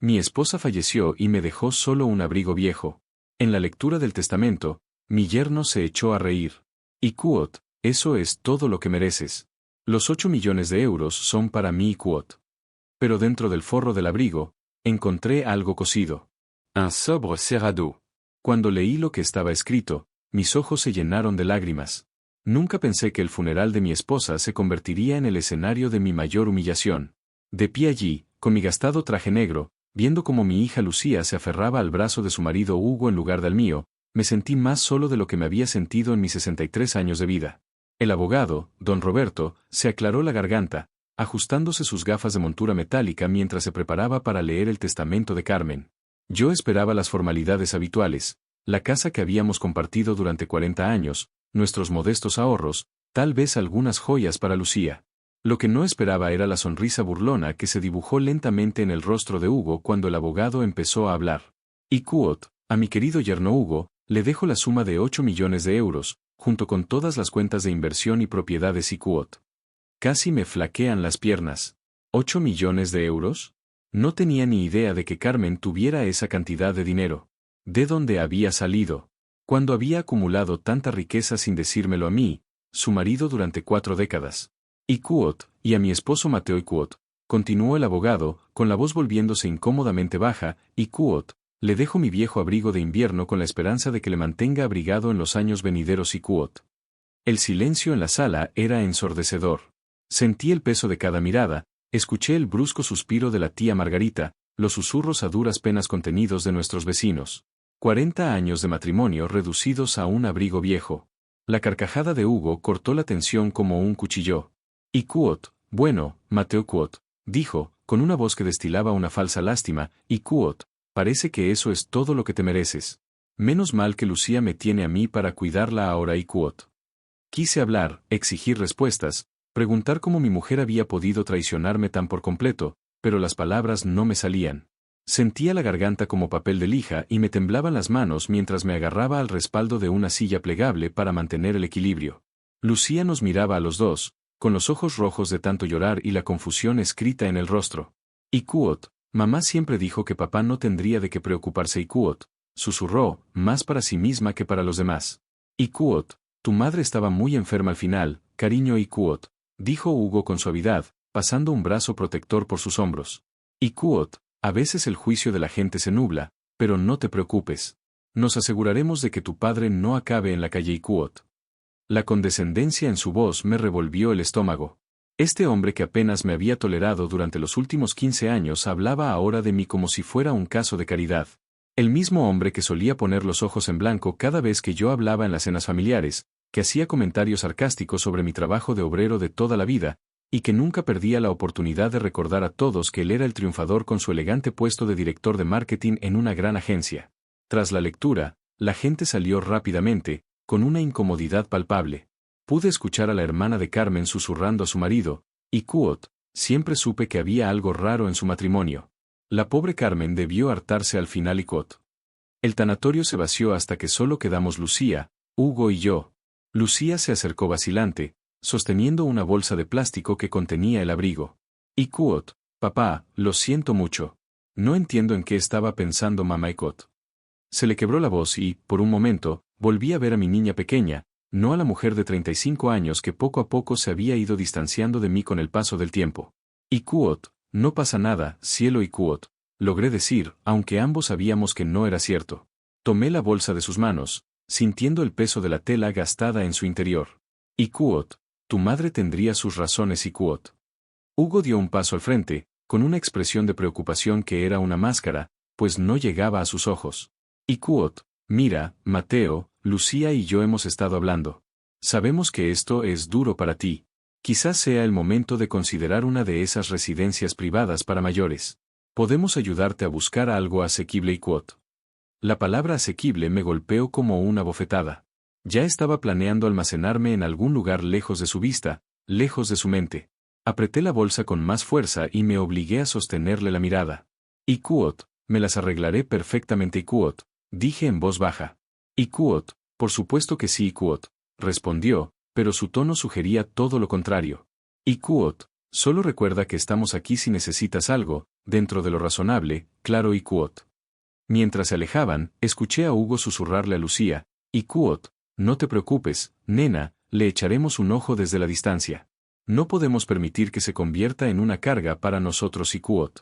Mi esposa falleció y me dejó solo un abrigo viejo. En la lectura del testamento, mi yerno se echó a reír. Ikuot, eso es todo lo que mereces. Los 8 millones de euros son para mí, Ikuot. Pero dentro del forro del abrigo, encontré algo cosido. Un sobre cerrado. Cuando leí lo que estaba escrito, mis ojos se llenaron de lágrimas. Nunca pensé que el funeral de mi esposa se convertiría en el escenario de mi mayor humillación. De pie allí, con mi gastado traje negro, viendo cómo mi hija Lucía se aferraba al brazo de su marido Hugo en lugar del mío, me sentí más solo de lo que me había sentido en mis 63 años de vida. El abogado, don Roberto, se aclaró la garganta, ajustándose sus gafas de montura metálica mientras se preparaba para leer el testamento de Carmen. Yo esperaba las formalidades habituales, la casa que habíamos compartido durante 40 años, nuestros modestos ahorros, tal vez algunas joyas para Lucía. Lo que no esperaba era la sonrisa burlona que se dibujó lentamente en el rostro de Hugo cuando el abogado empezó a hablar. Ikuot, a mi querido yerno Hugo, le dejo la suma de 8 millones de euros, junto con todas las cuentas de inversión y propiedades Ikuot. Casi me flaquean las piernas. ¿8 millones de euros? No tenía ni idea de que Carmen tuviera esa cantidad de dinero. ¿De dónde había salido? Cuando había acumulado tanta riqueza sin decírmelo a mí, su marido durante 4 décadas. Ikuot, y a mi esposo Mateo Ikuot, continuó el abogado, con la voz volviéndose incómodamente baja, Ikuot, le dejo mi viejo abrigo de invierno con la esperanza de que le mantenga abrigado en los años venideros Ikuot. El silencio en la sala era ensordecedor. Sentí el peso de cada mirada, escuché el brusco suspiro de la tía Margarita, los susurros a duras penas contenidos de nuestros vecinos. 40 años de matrimonio reducidos a un abrigo viejo. La carcajada de Hugo cortó la tensión como un cuchillo. Ikuot, bueno, Mateo Ikuot, dijo, con una voz que destilaba una falsa lástima, Ikuot, parece que eso es todo lo que te mereces. Menos mal que Lucía me tiene a mí para cuidarla ahora, Ikuot. Quise hablar, exigir respuestas, preguntar cómo mi mujer había podido traicionarme tan por completo, pero las palabras no me salían. Sentía la garganta como papel de lija y me temblaban las manos mientras me agarraba al respaldo de una silla plegable para mantener el equilibrio. Lucía nos miraba a los dos, con los ojos rojos de tanto llorar y la confusión escrita en el rostro. Ikuot, mamá siempre dijo que papá no tendría de qué preocuparse. Ikuot, susurró, más para sí misma que para los demás. Ikuot, tu madre estaba muy enferma al final, cariño. Ikuot, dijo Hugo con suavidad, pasando un brazo protector por sus hombros. Ikuot, a veces el juicio de la gente se nubla, pero no te preocupes. Nos aseguraremos de que tu padre no acabe en la calle. Ikuot. La condescendencia en su voz me revolvió el estómago. Este hombre que apenas me había tolerado durante los últimos 15 años hablaba ahora de mí como si fuera un caso de caridad. El mismo hombre que solía poner los ojos en blanco cada vez que yo hablaba en las cenas familiares, que hacía comentarios sarcásticos sobre mi trabajo de obrero de toda la vida, y que nunca perdía la oportunidad de recordar a todos que él era el triunfador con su elegante puesto de director de marketing en una gran agencia. Tras la lectura, la gente salió rápidamente, con una incomodidad palpable. Pude escuchar a la hermana de Carmen susurrando a su marido, Ikuot, siempre supe que había algo raro en su matrimonio. La pobre Carmen debió hartarse al final. Ikuot. El tanatorio se vació hasta que solo quedamos Lucía, Hugo y yo. Lucía se acercó vacilante, sosteniendo una bolsa de plástico que contenía el abrigo. Ikuot, papá, lo siento mucho. No entiendo en qué estaba pensando mamá. Ikuot. Se le quebró la voz y, por un momento, volví a ver a mi niña pequeña, no a la mujer de 35 años que poco a poco se había ido distanciando de mí con el paso del tiempo. Ikuot, no pasa nada, cielo. Ikuot, logré decir, aunque ambos sabíamos que no era cierto. Tomé la bolsa de sus manos, sintiendo el peso de la tela gastada en su interior. Ikuot, tu madre tendría sus razones. Ikuot. Hugo dio un paso al frente, con una expresión de preocupación que era una máscara, pues no llegaba a sus ojos. Ikuot, mira, Mateo, Lucía y yo hemos estado hablando. Sabemos que esto es duro para ti. Quizás sea el momento de considerar una de esas residencias privadas para mayores. Podemos ayudarte a buscar algo asequible. Ikuot. La palabra asequible me golpeó como una bofetada. Ya estaba planeando almacenarme en algún lugar lejos de su vista, lejos de su mente. Apreté la bolsa con más fuerza y me obligué a sostenerle la mirada. Ikuot, me las arreglaré perfectamente. Ikuot, dije en voz baja. Ikuot, por supuesto que sí. Ikuot, respondió, pero su tono sugería todo lo contrario. Ikuot, solo recuerda que estamos aquí si necesitas algo, dentro de lo razonable, claro y Quoth. Mientras se alejaban, escuché a Hugo susurrarle a Lucía, y Quoth, no te preocupes, nena, le echaremos un ojo desde la distancia. No podemos permitir que se convierta en una carga para nosotros y Quoth.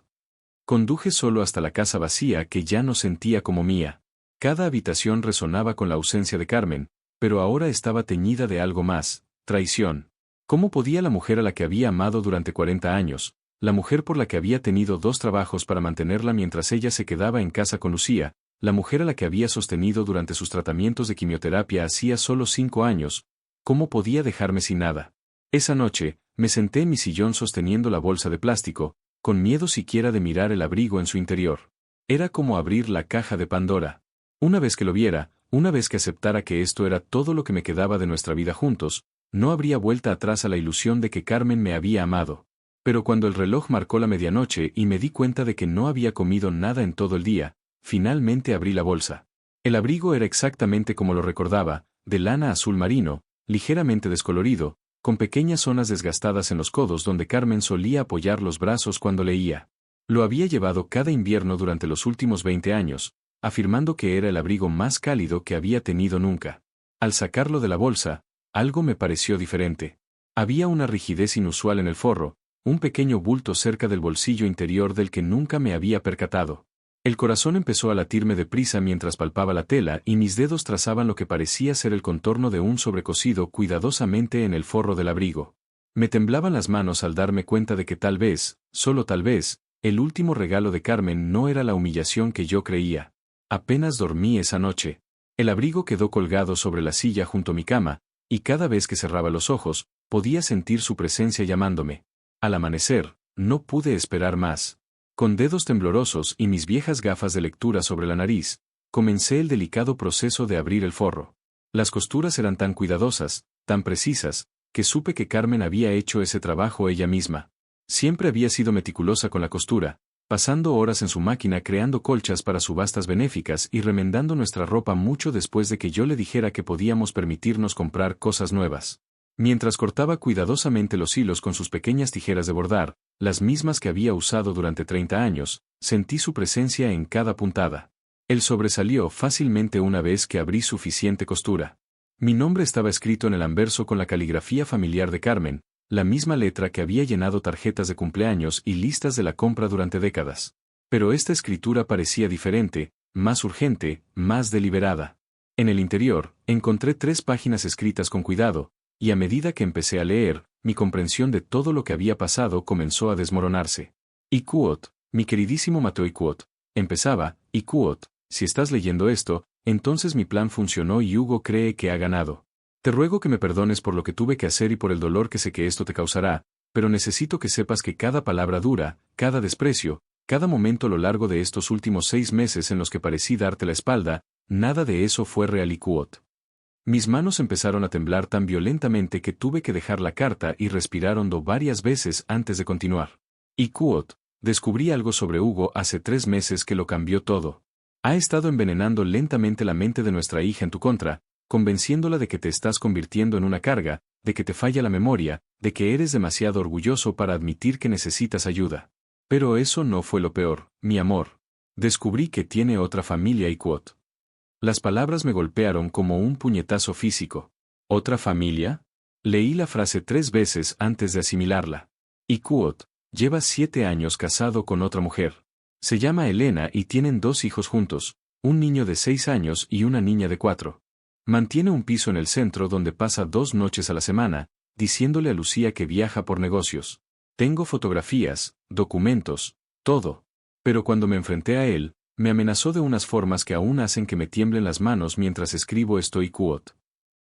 Conduje solo hasta la casa vacía que ya no sentía como mía. Cada habitación resonaba con la ausencia de Carmen, pero ahora estaba teñida de algo más, traición. ¿Cómo podía la mujer a la que había amado durante 40 años, la mujer por la que había tenido 2 trabajos para mantenerla mientras ella se quedaba en casa con Lucía, la mujer a la que había sostenido durante sus tratamientos de quimioterapia hacía solo 5 años, cómo podía dejarme sin nada? Esa noche, me senté en mi sillón sosteniendo la bolsa de plástico, con miedo siquiera de mirar el abrigo en su interior. Era como abrir la caja de Pandora. Una vez que lo viera, una vez que aceptara que esto era todo lo que me quedaba de nuestra vida juntos, no habría vuelta atrás a la ilusión de que Carmen me había amado. Pero cuando el reloj marcó la medianoche y me di cuenta de que no había comido nada en todo el día, finalmente abrí la bolsa. El abrigo era exactamente como lo recordaba, de lana azul marino, ligeramente descolorido, con pequeñas zonas desgastadas en los codos donde Carmen solía apoyar los brazos cuando leía. Lo había llevado cada invierno durante los últimos 20 años, afirmando que era el abrigo más cálido que había tenido nunca. Al sacarlo de la bolsa, algo me pareció diferente. Había una rigidez inusual en el forro, un pequeño bulto cerca del bolsillo interior del que nunca me había percatado. El corazón empezó a latirme deprisa mientras palpaba la tela y mis dedos trazaban lo que parecía ser el contorno de un sobrecosido cuidadosamente en el forro del abrigo. Me temblaban las manos al darme cuenta de que tal vez, solo tal vez, el último regalo de Carmen no era la humillación que yo creía. Apenas dormí esa noche. El abrigo quedó colgado sobre la silla junto a mi cama, y cada vez que cerraba los ojos, podía sentir su presencia llamándome. Al amanecer, no pude esperar más. Con dedos temblorosos y mis viejas gafas de lectura sobre la nariz, comencé el delicado proceso de abrir el forro. Las costuras eran tan cuidadosas, tan precisas, que supe que Carmen había hecho ese trabajo ella misma. Siempre había sido meticulosa con la costura, pasando horas en su máquina creando colchas para subastas benéficas y remendando nuestra ropa mucho después de que yo le dijera que podíamos permitirnos comprar cosas nuevas. Mientras cortaba cuidadosamente los hilos con sus pequeñas tijeras de bordar, las mismas que había usado durante 30 años, sentí su presencia en cada puntada. Él sobresalió fácilmente una vez que abrí suficiente costura. Mi nombre estaba escrito en el anverso con la caligrafía familiar de Carmen, la misma letra que había llenado tarjetas de cumpleaños y listas de la compra durante décadas. Pero esta escritura parecía diferente, más urgente, más deliberada. En el interior, encontré 3 páginas escritas con cuidado, y a medida que empecé a leer, mi comprensión de todo lo que había pasado comenzó a desmoronarse. Y Quoth, mi queridísimo Mateo y Quoth, empezaba, y Quoth, si estás leyendo esto, entonces mi plan funcionó y Hugo cree que ha ganado. Te ruego que me perdones por lo que tuve que hacer y por el dolor que sé que esto te causará, pero necesito que sepas que cada palabra dura, cada desprecio, cada momento a lo largo de estos últimos 6 meses en los que parecí darte la espalda, nada de eso fue real y Quoth. Mis manos empezaron a temblar tan violentamente que tuve que dejar la carta y respirar hondo varias veces antes de continuar. Y Quoth, descubrí algo sobre Hugo hace 3 meses que lo cambió todo. Ha estado envenenando lentamente la mente de nuestra hija en tu contra, convenciéndola de que te estás convirtiendo en una carga, de que te falla la memoria, de que eres demasiado orgulloso para admitir que necesitas ayuda. Pero eso no fue lo peor, mi amor. Descubrí que tiene otra familia y Quoth. Las palabras me golpearon como un puñetazo físico. ¿Otra familia? Leí la frase 3 veces antes de asimilarla. Y Quoth, lleva 7 años casado con otra mujer. Se llama Elena y tienen 2 hijos juntos, un niño de 6 años y una niña de 4. Mantiene un piso en el centro donde pasa 2 noches a la semana, diciéndole a Lucía que viaja por negocios. Tengo fotografías, documentos, todo. Pero cuando me enfrenté a él, me amenazó de unas formas que aún hacen que me tiemblen las manos mientras escribo esto y Quoth.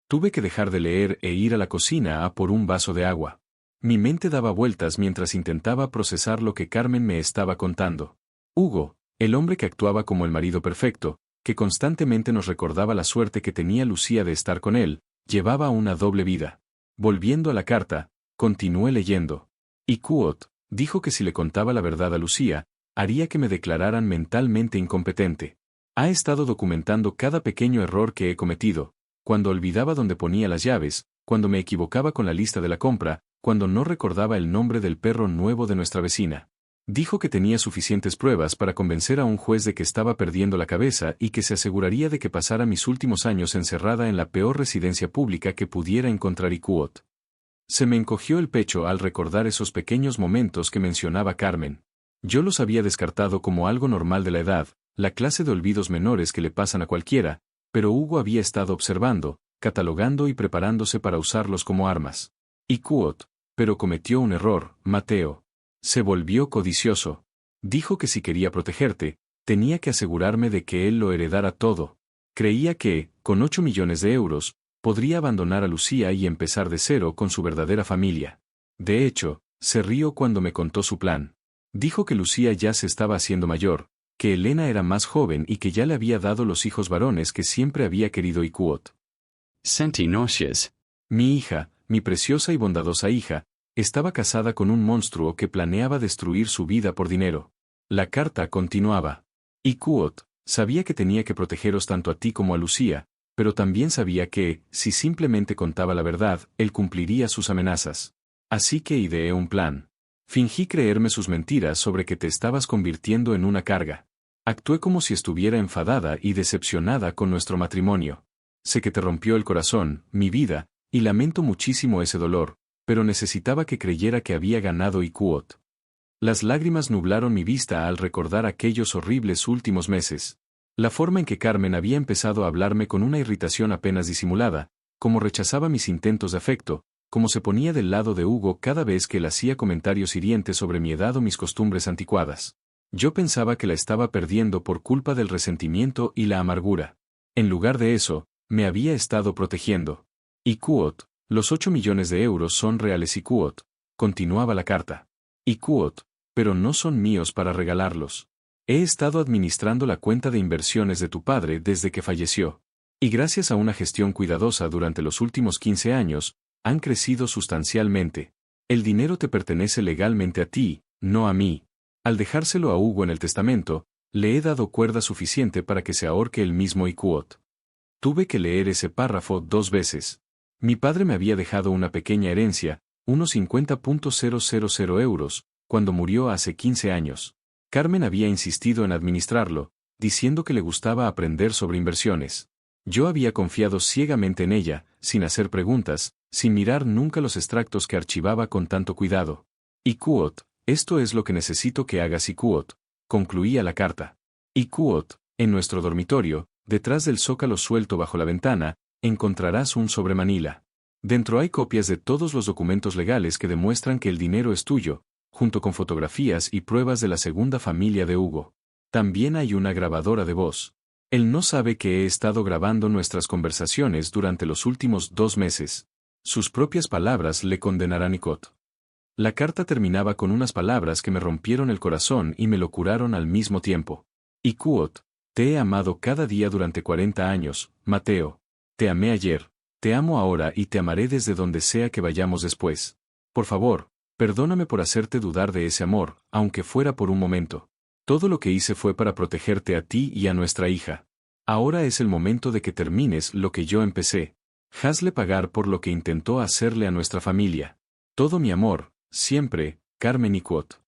Tuve que dejar de leer e ir a la cocina a por un vaso de agua. Mi mente daba vueltas mientras intentaba procesar lo que Carmen me estaba contando. Hugo, el hombre que actuaba como el marido perfecto, que constantemente nos recordaba la suerte que tenía Lucía de estar con él, llevaba una doble vida. Volviendo a la carta, continué leyendo. Y Quoth dijo que si le contaba la verdad a Lucía, haría que me declararan mentalmente incompetente. Ha estado documentando cada pequeño error que he cometido, cuando olvidaba dónde ponía las llaves, cuando me equivocaba con la lista de la compra, cuando no recordaba el nombre del perro nuevo de nuestra vecina. Dijo que tenía suficientes pruebas para convencer a un juez de que estaba perdiendo la cabeza y que se aseguraría de que pasara mis últimos años encerrada en la peor residencia pública que pudiera encontrar Ikuot. Se me encogió el pecho al recordar esos pequeños momentos que mencionaba Carmen. Yo los había descartado como algo normal de la edad, la clase de olvidos menores que le pasan a cualquiera, pero Hugo había estado observando, catalogando y preparándose para usarlos como armas. Ikuot, pero cometió un error, Mateo. Se volvió codicioso. Dijo que si quería protegerte, tenía que asegurarme de que él lo heredara todo. Creía que, con 8 millones de euros, podría abandonar a Lucía y empezar de cero con su verdadera familia. De hecho, se rió cuando me contó su plan. Dijo que Lucía ya se estaba haciendo mayor, que Elena era más joven y que ya le había dado los hijos varones que siempre había querido Ikuot. Sentí náuseas. Mi hija, mi preciosa y bondadosa hija, estaba casada con un monstruo que planeaba destruir su vida por dinero. La carta continuaba. Ikuot, sabía que tenía que protegeros tanto a ti como a Lucía, pero también sabía que, si simplemente contaba la verdad, él cumpliría sus amenazas. Así que ideé un plan. Fingí creerme sus mentiras sobre que te estabas convirtiendo en una carga. Actué como si estuviera enfadada y decepcionada con nuestro matrimonio. Sé que te rompió el corazón, mi vida, y lamento muchísimo ese dolor, pero necesitaba que creyera que había ganado Ikuot. Las lágrimas nublaron mi vista al recordar aquellos horribles últimos meses. La forma en que Carmen había empezado a hablarme con una irritación apenas disimulada, cómo rechazaba mis intentos de afecto, cómo se ponía del lado de Hugo cada vez que él hacía comentarios hirientes sobre mi edad o mis costumbres anticuadas. Yo pensaba que la estaba perdiendo por culpa del resentimiento y la amargura. En lugar de eso, me había estado protegiendo. Ikuot, los 8 millones de euros son reales Ikuot, continuaba la carta. Ikuot, pero no son míos para regalarlos. He estado administrando la cuenta de inversiones de tu padre desde que falleció. Y gracias a una gestión cuidadosa durante los últimos 15 años, han crecido sustancialmente. El dinero te pertenece legalmente a ti, no a mí. Al dejárselo a Hugo en el testamento, le he dado cuerda suficiente para que se ahorque el mismo Ikuot. Tuve que leer ese párrafo 2 veces. Mi padre me había dejado una pequeña herencia, unos 50.000 euros, cuando murió hace 15 años. Carmen había insistido en administrarlo, diciendo que le gustaba aprender sobre inversiones. Yo había confiado ciegamente en ella, sin hacer preguntas, sin mirar nunca los extractos que archivaba con tanto cuidado. Ikuot, esto es lo que necesito que hagas Ikuot, concluía la carta. Ikuot, en nuestro dormitorio, detrás del zócalo suelto bajo la ventana, encontrarás un sobre Manila. Dentro hay copias de todos los documentos legales que demuestran que el dinero es tuyo, junto con fotografías y pruebas de la segunda familia de Hugo. También hay una grabadora de voz. Él no sabe que he estado grabando nuestras conversaciones durante los últimos 2 meses. Sus propias palabras le condenarán Ikuot. La carta terminaba con unas palabras que me rompieron el corazón y me lo curaron al mismo tiempo. Ikuot, te he amado cada día durante 40 años, Mateo. Te amé ayer, te amo ahora y te amaré desde donde sea que vayamos después. Por favor, perdóname por hacerte dudar de ese amor, aunque fuera por un momento. Todo lo que hice fue para protegerte a ti y a nuestra hija. Ahora es el momento de que termines lo que yo empecé. Hazle pagar por lo que intentó hacerle a nuestra familia. Todo mi amor, siempre, Carmen Ikuot.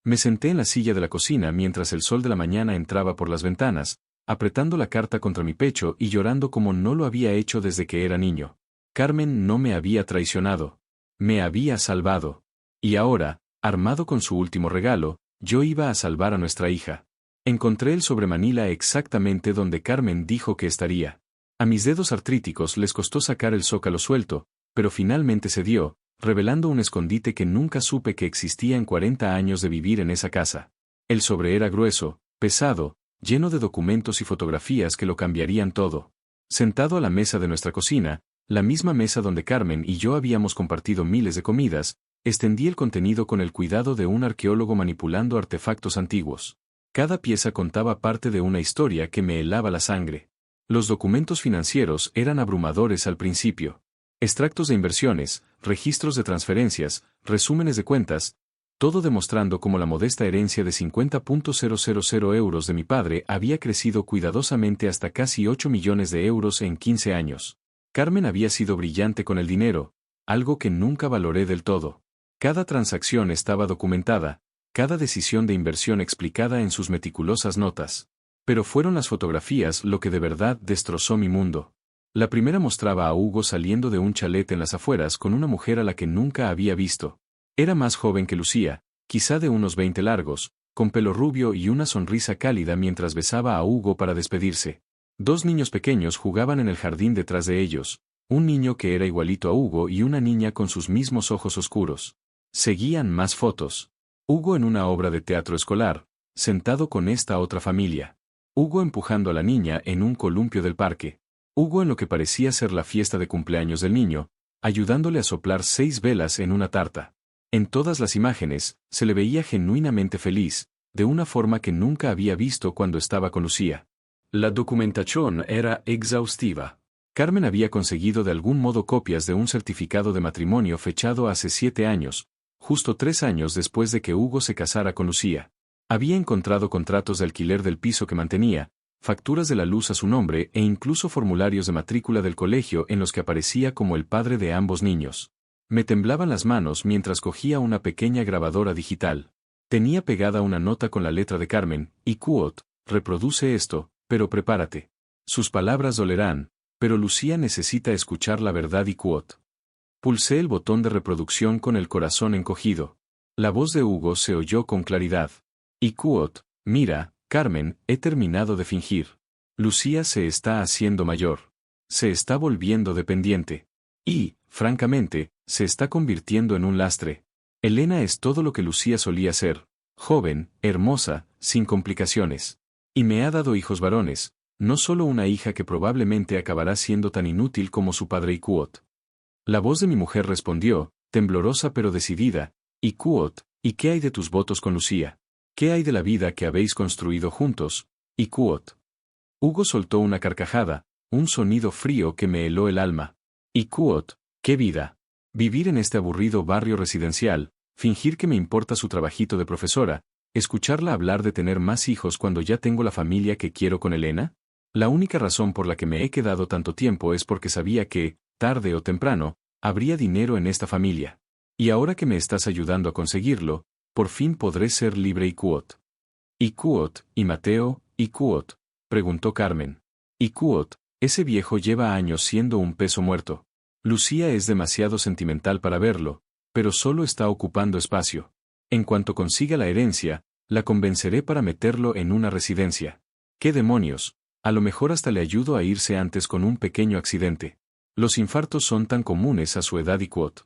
Me senté en la silla de la cocina mientras el sol de la mañana entraba por las ventanas, apretando la carta contra mi pecho y llorando como no lo había hecho desde que era niño. Carmen no me había traicionado. Me había salvado. Y ahora, armado con su último regalo, yo iba a salvar a nuestra hija. Encontré el sobre Manila exactamente donde Carmen dijo que estaría. A mis dedos artríticos les costó sacar el zócalo suelto, pero finalmente se dio, revelando un escondite que nunca supe que existía en 40 años de vivir en esa casa. El sobre era grueso, pesado, lleno de documentos y fotografías que lo cambiarían todo. Sentado a la mesa de nuestra cocina, la misma mesa donde Carmen y yo habíamos compartido miles de comidas, extendí el contenido con el cuidado de un arqueólogo manipulando artefactos antiguos. Cada pieza contaba parte de una historia que me helaba la sangre. Los documentos financieros eran abrumadores al principio. Extractos de inversiones, registros de transferencias, resúmenes de cuentas, todo demostrando cómo la modesta herencia de 50.000 euros de mi padre había crecido cuidadosamente hasta casi 8 millones de euros en 15 años. Carmen había sido brillante con el dinero, algo que nunca valoré del todo. Cada transacción estaba documentada, cada decisión de inversión explicada en sus meticulosas notas. Pero fueron las fotografías lo que de verdad destrozó mi mundo. La primera mostraba a Hugo saliendo de un chalet en las afueras con una mujer a la que nunca había visto. Era más joven que Lucía, quizá de unos 20 largos, con pelo rubio y una sonrisa cálida mientras besaba a Hugo para despedirse. Dos niños pequeños jugaban en el jardín detrás de ellos, un niño que era igualito a Hugo y una niña con sus mismos ojos oscuros. Seguían más fotos. Hugo en una obra de teatro escolar, sentado con esta otra familia. Hugo empujando a la niña en un columpio del parque. Hugo en lo que parecía ser la fiesta de cumpleaños del niño, ayudándole a soplar 6 velas en una tarta. En todas las imágenes, se le veía genuinamente feliz, de una forma que nunca había visto cuando estaba con Lucía. La documentación era exhaustiva. Carmen había conseguido de algún modo copias de un certificado de matrimonio fechado hace 7 años, justo 3 años después de que Hugo se casara con Lucía. Había encontrado contratos de alquiler del piso que mantenía, facturas de la luz a su nombre e incluso formularios de matrícula del colegio en los que aparecía como el padre de ambos niños. Me temblaban las manos mientras cogía una pequeña grabadora digital. Tenía pegada una nota con la letra de Carmen, y quote, reproduce esto, pero prepárate. Sus palabras dolerán, pero Lucía necesita escuchar la verdad y quote. Pulsé el botón de reproducción con el corazón encogido. La voz de Hugo se oyó con claridad. Y quote, mira, Carmen, he terminado de fingir. Lucía se está haciendo mayor. Se está volviendo dependiente. Y, francamente, se está convirtiendo en un lastre. Elena es todo lo que Lucía solía ser, joven, hermosa, sin complicaciones. Y me ha dado hijos varones, no solo una hija que probablemente acabará siendo tan inútil como su padre y quote. La voz de mi mujer respondió, temblorosa pero decidida, y quote, ¿y qué hay de tus votos con Lucía? ¿Qué hay de la vida que habéis construido juntos? Y quote. Hugo soltó una carcajada, un sonido frío que me heló el alma. Y quote, ¿qué vida? Vivir en este aburrido barrio residencial, fingir que me importa su trabajito de profesora, escucharla hablar de tener más hijos cuando ya tengo la familia que quiero con Elena. La única razón por la que me he quedado tanto tiempo es porque sabía que, tarde o temprano, habría dinero en esta familia. Y ahora que me estás ayudando a conseguirlo, por fin podré ser libre y quote. ¿Y quote, y Mateo, y quote? Preguntó Carmen. Y quote, ese viejo lleva años siendo un peso muerto. Lucía es demasiado sentimental para verlo, pero solo está ocupando espacio. En cuanto consiga la herencia, la convenceré para meterlo en una residencia. ¿Qué demonios? A lo mejor hasta le ayudo a irse antes con un pequeño accidente. Los infartos son tan comunes a su edad y quote.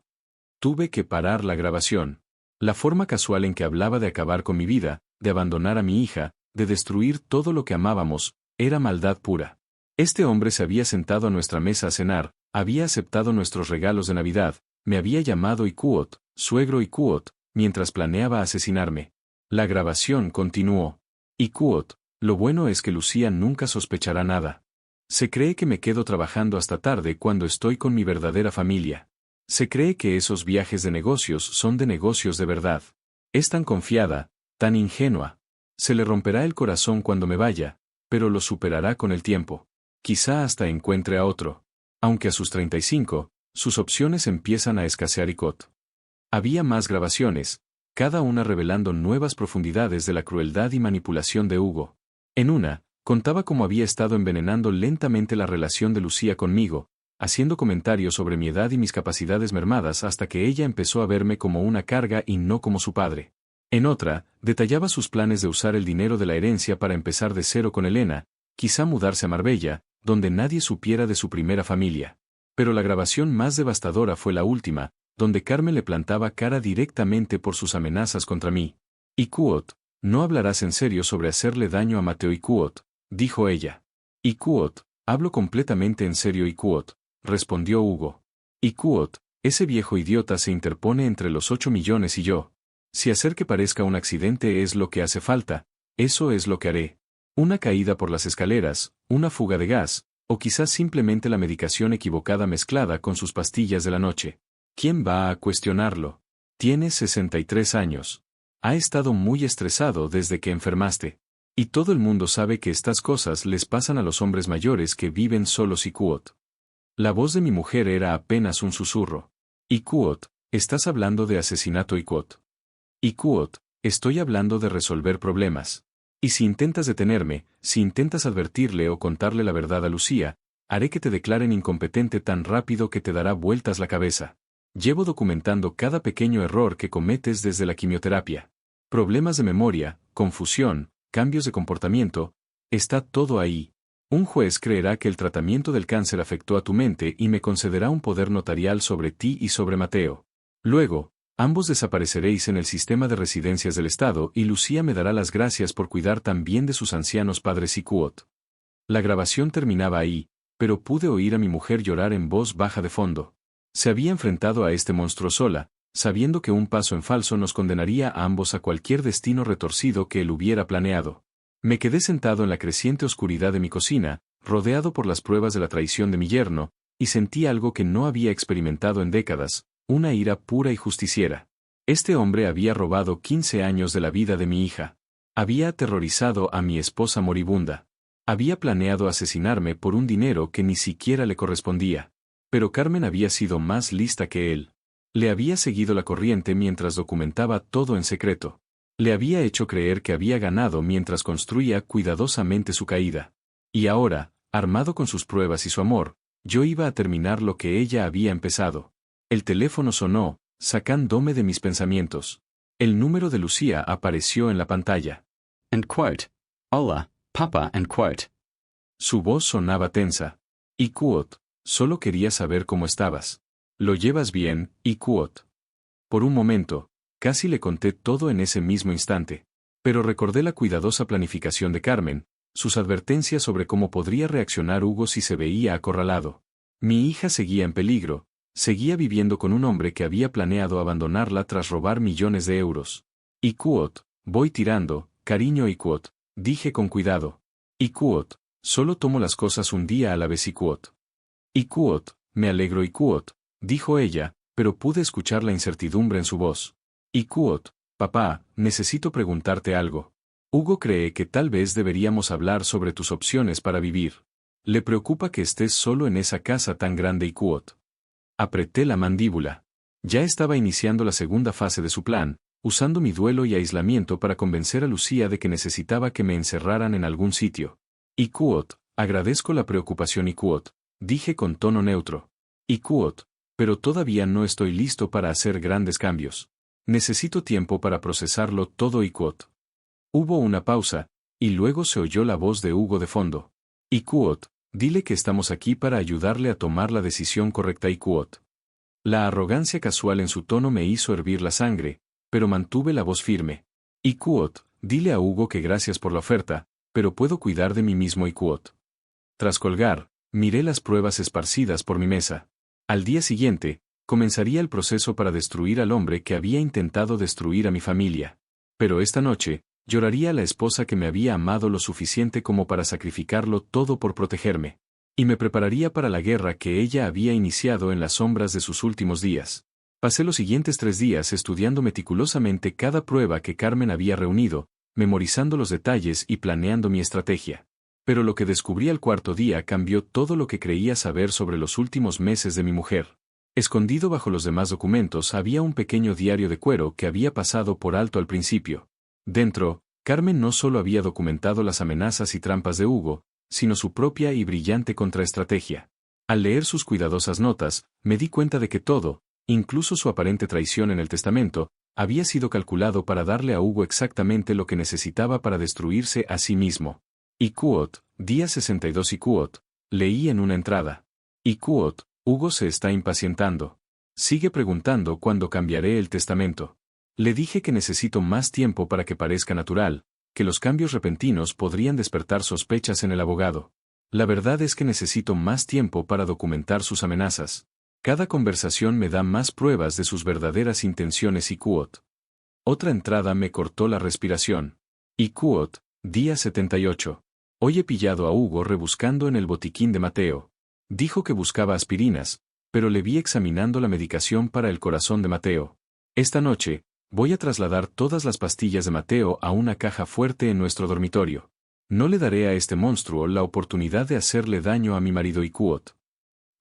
Tuve que parar la grabación. La forma casual en que hablaba de acabar con mi vida, de abandonar a mi hija, de destruir todo lo que amábamos, era maldad pura. Este hombre se había sentado a nuestra mesa a cenar, había aceptado nuestros regalos de Navidad, me había llamado Iquot, suegro Iquot, mientras planeaba asesinarme. La grabación continuó. Iquot, lo bueno es que Lucía nunca sospechará nada. Se cree que me quedo trabajando hasta tarde cuando estoy con mi verdadera familia. Se cree que esos viajes de negocios son de negocios de verdad. Es tan confiada, tan ingenua. Se le romperá el corazón cuando me vaya, pero lo superará con el tiempo. Quizá hasta encuentre a otro. Aunque a sus 35, sus opciones empiezan a escasear Iquot. Había más grabaciones, cada una revelando nuevas profundidades de la crueldad y manipulación de Hugo. En una, contaba cómo había estado envenenando lentamente la relación de Lucía conmigo, haciendo comentarios sobre mi edad y mis capacidades mermadas hasta que ella empezó a verme como una carga y no como su padre. En otra, detallaba sus planes de usar el dinero de la herencia para empezar de cero con Elena, quizá mudarse a Marbella, donde nadie supiera de su primera familia. Pero la grabación más devastadora fue la última, donde Carmen le plantaba cara directamente por sus amenazas contra mí. Iquot, no hablarás en serio sobre hacerle daño a Mateo Iquot, dijo ella. Iquot, hablo completamente en serio Iquot, respondió Hugo. Iquot, ese viejo idiota se interpone entre los 8 millones y yo. Si hacer que parezca un accidente es lo que hace falta, eso es lo que haré. Una caída por las escaleras, una fuga de gas, o quizás simplemente la medicación equivocada mezclada con sus pastillas de la noche. ¿Quién va a cuestionarlo? Tiene 63 años. Ha estado muy estresado desde que enfermaste. Y todo el mundo sabe que estas cosas les pasan a los hombres mayores que viven solos Iquot. La voz de mi mujer era apenas un susurro. Iquot, estás hablando de asesinato Iquot. Iquot, Estoy hablando de resolver problemas. Y si intentas detenerme, si intentas advertirle o contarle la verdad a Lucía, haré que te declaren incompetente tan rápido que te dará vueltas la cabeza. Llevo documentando cada pequeño error que cometes desde la quimioterapia. Problemas de memoria, confusión, cambios de comportamiento, está todo ahí. Un juez creerá que el tratamiento del cáncer afectó a tu mente y me concederá un poder notarial sobre ti y sobre Mateo. Luego, ambos desapareceréis en el sistema de residencias del Estado y Lucía me dará las gracias por cuidar tan bien de sus ancianos padres y Kuot. La grabación terminaba ahí, pero pude oír a mi mujer llorar en voz baja de fondo. Se había enfrentado a este monstruo sola, sabiendo que un paso en falso nos condenaría a ambos a cualquier destino retorcido que él hubiera planeado. Me quedé sentado en la creciente oscuridad de mi cocina, rodeado por las pruebas de la traición de mi yerno, y sentí algo que no había experimentado en décadas, una ira pura y justiciera. Este hombre había robado 15 años de la vida de mi hija. Había aterrorizado a mi esposa moribunda. Había planeado asesinarme por un dinero que ni siquiera le correspondía. Pero Carmen había sido más lista que él. Le había seguido la corriente mientras documentaba todo en secreto. Le había hecho creer que había ganado mientras construía cuidadosamente su caída. Y ahora, armado con sus pruebas y su amor, yo iba a terminar lo que ella había empezado. El teléfono sonó, sacándome de mis pensamientos. El número de Lucía apareció en la pantalla. End quote. Hola, Papa, end quote. Su voz sonaba tensa. Y Kuot, solo quería saber cómo estabas. ¿Lo llevas bien, y Kuot? Por un momento, casi le conté todo en ese mismo instante. Pero recordé la cuidadosa planificación de Carmen, sus advertencias sobre cómo podría reaccionar Hugo si se veía acorralado. Mi hija seguía en peligro, seguía viviendo con un hombre que había planeado abandonarla tras robar millones de euros. Y Kuot, voy tirando, cariño y Kuot, dije con cuidado. Y Kuot, solo tomo las cosas un día a la vez y Kuot. Y Kuot, me alegro y Kuot, dijo ella, pero pude escuchar la incertidumbre en su voz. Y Kuot, papá, necesito preguntarte algo. Hugo cree que tal vez deberíamos hablar sobre tus opciones para vivir. Le preocupa que estés solo en esa casa tan grande y Kuot. Apreté la mandíbula. Ya estaba iniciando la segunda fase de su plan, usando mi duelo y aislamiento para convencer a Lucía de que necesitaba que me encerraran en algún sitio. Y Kuot, agradezco la preocupación y Kuot, dije con tono neutro. Y Kuot, pero todavía no estoy listo para hacer grandes cambios. Necesito tiempo para procesarlo todo y Kuot. Hubo una pausa, y luego se oyó la voz de Hugo de fondo. Y Kuot, dile que estamos aquí para ayudarle a tomar la decisión correcta y Kuot. La arrogancia casual en su tono me hizo hervir la sangre, pero mantuve la voz firme. Y Kuot, dile a Hugo que gracias por la oferta, pero puedo cuidar de mí mismo y Kuot. Tras colgar, miré las pruebas esparcidas por mi mesa. Al día siguiente, comenzaría el proceso para destruir al hombre que había intentado destruir a mi familia. Pero esta noche, lloraría a la esposa que me había amado lo suficiente como para sacrificarlo todo por protegerme. Y me prepararía para la guerra que ella había iniciado en las sombras de sus últimos días. Pasé los siguientes 3 días estudiando meticulosamente cada prueba que Carmen había reunido, memorizando los detalles y planeando mi estrategia. Pero lo que descubrí al cuarto día cambió todo lo que creía saber sobre los últimos meses de mi mujer. Escondido bajo los demás documentos había un pequeño diario de cuero que había pasado por alto al principio. Dentro, Carmen no solo había documentado las amenazas y trampas de Hugo, sino su propia y brillante contraestrategia. Al leer sus cuidadosas notas, me di cuenta de que todo, incluso su aparente traición en el testamento, había sido calculado para darle a Hugo exactamente lo que necesitaba para destruirse a sí mismo. Y Kuot, día 62 y Kuot, leí en una entrada. Y Kuot, Hugo se está impacientando. Sigue preguntando cuándo cambiaré el testamento. Le dije que necesito más tiempo para que parezca natural, que los cambios repentinos podrían despertar sospechas en el abogado. La verdad es que necesito más tiempo para documentar sus amenazas. Cada conversación me da más pruebas de sus verdaderas intenciones y Kuot. Otra entrada me cortó la respiración. Y Kuot, día 78. Hoy he pillado a Hugo rebuscando en el botiquín de Mateo. Dijo que buscaba aspirinas, pero le vi examinando la medicación para el corazón de Mateo. Esta noche, voy a trasladar todas las pastillas de Mateo a una caja fuerte en nuestro dormitorio. No le daré a este monstruo la oportunidad de hacerle daño a mi marido y Kuot.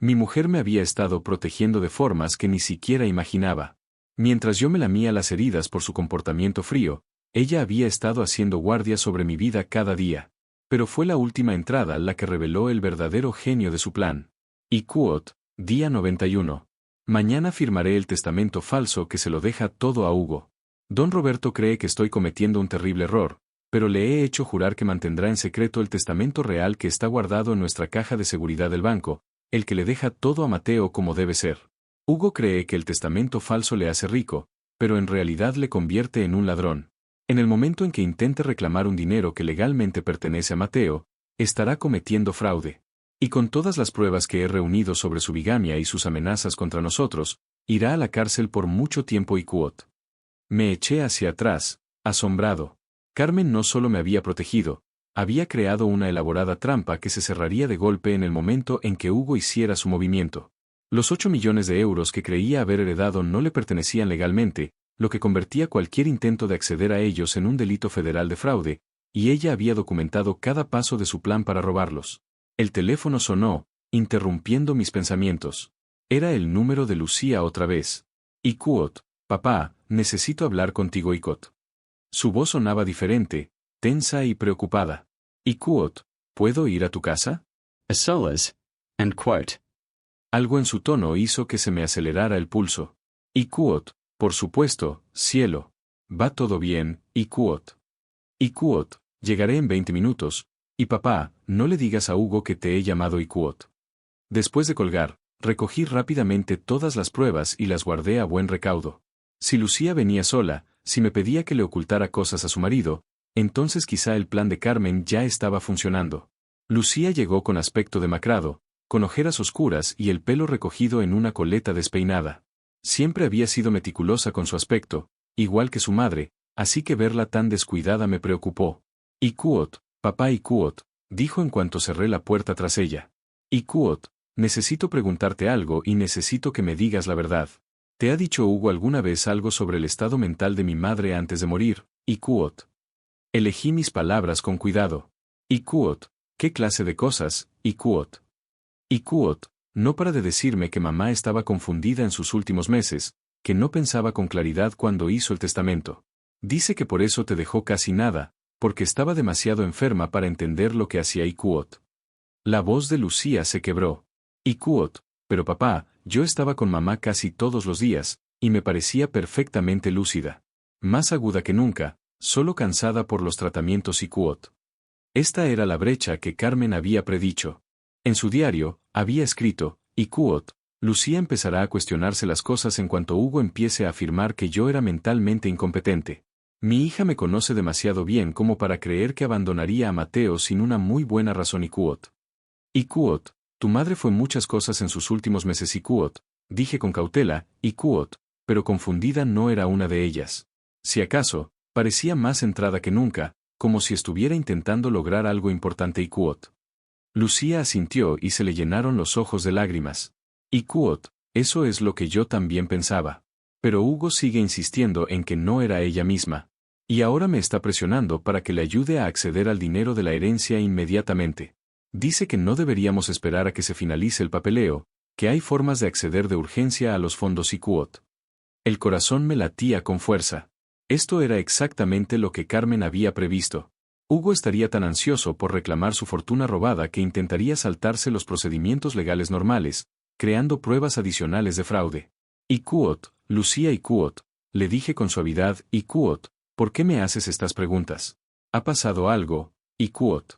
Mi mujer me había estado protegiendo de formas que ni siquiera imaginaba. Mientras yo me lamía las heridas por su comportamiento frío, Ella había estado haciendo guardia sobre mi vida cada día. Pero fue la última entrada la que reveló el verdadero genio de su plan. Y quote, día 91. Mañana firmaré el testamento falso que se lo deja todo a Hugo. Don Roberto cree que estoy cometiendo un terrible error, pero le he hecho jurar que mantendrá en secreto el testamento real que está guardado en nuestra caja de seguridad del banco, el que le deja todo a Mateo como debe ser. Hugo cree que el testamento falso le hace rico, pero en realidad le convierte en un ladrón. En el momento en que intente reclamar un dinero que legalmente pertenece a Mateo, estará cometiendo fraude. Y con todas las pruebas que he reunido sobre su bigamia y sus amenazas contra nosotros, irá a la cárcel por mucho tiempo y quote. Me eché hacia atrás, asombrado. Carmen no solo me había protegido, había creado una elaborada trampa que se cerraría de golpe en el momento en que Hugo hiciera su movimiento. Los 8 millones de euros que creía haber heredado no le pertenecían legalmente, lo que convertía cualquier intento de acceder a ellos en un delito federal de fraude, y ella había documentado cada paso de su plan para robarlos. El teléfono sonó, interrumpiendo mis pensamientos. Era el número de Lucía otra vez. Y quote, papá, necesito hablar contigo y quote. Su voz sonaba diferente, tensa y preocupada. Y quote, ¿puedo ir a tu casa? A solas. And quote. Algo en su tono hizo que se me acelerara el pulso. Y quote, por supuesto, cielo. Va todo bien, y quote. Y quote, llegaré en 20 minutos. Y papá, no le digas a Hugo que te he llamado y quote. Después de colgar, recogí rápidamente todas las pruebas y las guardé a buen recaudo. Si Lucía venía sola, si me pedía que le ocultara cosas a su marido, entonces quizá el plan de Carmen ya estaba funcionando. Lucía llegó con aspecto demacrado, con ojeras oscuras y el pelo recogido en una coleta despeinada. Siempre había sido meticulosa con su aspecto, igual que su madre, así que verla tan descuidada me preocupó. Y quote, papá y quote, dijo en cuanto cerré la puerta tras ella. Y quote, necesito preguntarte algo y necesito que me digas la verdad. ¿Te ha dicho Hugo alguna vez algo sobre el estado mental de mi madre antes de morir? Y quote. Elegí mis palabras con cuidado. Y quote, ¿qué clase de cosas? Y quote. Y quote, no para de decirme que mamá estaba confundida en sus últimos meses, que no pensaba con claridad cuando hizo el testamento. Dice que por eso te dejó casi nada, porque estaba demasiado enferma para entender lo que hacía y quote. La voz de Lucía se quebró. Y quote, pero papá, yo estaba con mamá casi todos los días, y me parecía perfectamente lúcida. Más aguda que nunca, solo cansada por los tratamientos y quote. Esta era la brecha que Carmen había predicho. En su diario, había escrito, y quote, Lucía empezará a cuestionarse las cosas en cuanto Hugo empiece a afirmar que yo era mentalmente incompetente. Mi hija me conoce demasiado bien como para creer que abandonaría a Mateo sin una muy buena razón y quote. Y quote, tu madre fue muchas cosas en sus últimos meses y quote, dije con cautela, y quote, pero confundida no era una de ellas. Si acaso, parecía más centrada que nunca, como si estuviera intentando lograr algo importante y quote. Lucía asintió y se le llenaron los ojos de lágrimas. Y quote, eso es lo que yo también pensaba. Pero Hugo sigue insistiendo en que no era ella misma. Y ahora me está presionando para que le ayude a acceder al dinero de la herencia inmediatamente. Dice que no deberíamos esperar a que se finalice el papeleo, que hay formas de acceder de urgencia a los fondos y quote. El corazón me latía con fuerza. Esto era exactamente lo que Carmen había previsto. Hugo estaría tan ansioso por reclamar su fortuna robada que intentaría saltarse los procedimientos legales normales, creando pruebas adicionales de fraude. Y quote, Lucía y quote, le dije con suavidad, y quote, ¿por qué me haces estas preguntas? ¿Ha pasado algo? Y quote.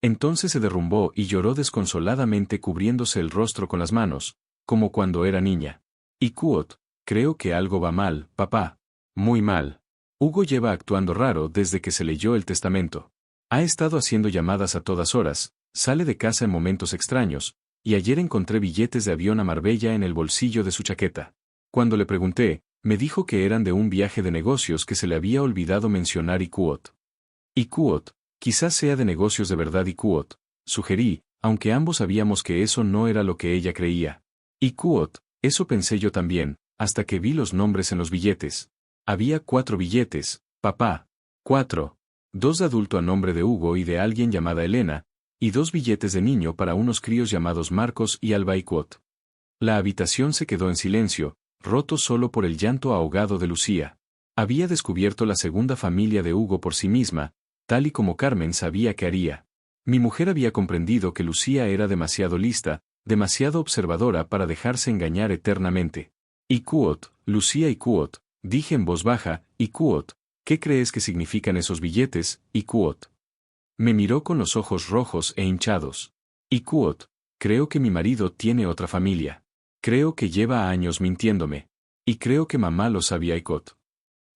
Entonces se derrumbó y lloró desconsoladamente cubriéndose el rostro con las manos, como cuando era niña. Y quote, creo que algo va mal, papá. Muy mal. Hugo lleva actuando raro desde que se leyó el testamento. Ha estado haciendo llamadas a todas horas, sale de casa en momentos extraños, y ayer encontré billetes de avión a Marbella en el bolsillo de su chaqueta. Cuando le pregunté, me dijo que eran de un viaje de negocios que se le había olvidado mencionar y quote. Y quote, quizás sea de negocios de verdad y quote, sugerí, aunque ambos sabíamos que eso no era lo que ella creía. Y quote, eso pensé yo también, hasta que vi los nombres en los billetes. Había 4 billetes, papá. 4. 2 de adulto a nombre de Hugo y de alguien llamada Elena, y 2 billetes de niño para unos críos llamados Marcos y Alba y quote. La habitación se quedó en silencio, roto solo por el llanto ahogado de Lucía. Había descubierto la segunda familia de Hugo por sí misma, tal y como Carmen sabía que haría. Mi mujer había comprendido que Lucía era demasiado lista, demasiado observadora para dejarse engañar eternamente. Y Cuot, Lucía y Cuot, dije en voz baja, y Cuot, ¿qué crees que significan esos billetes, y Cuot? Me miró con los ojos rojos e hinchados. Y Cuot, creo que mi marido tiene otra familia. Creo que lleva años mintiéndome. Y creo que mamá lo sabía y Cuot.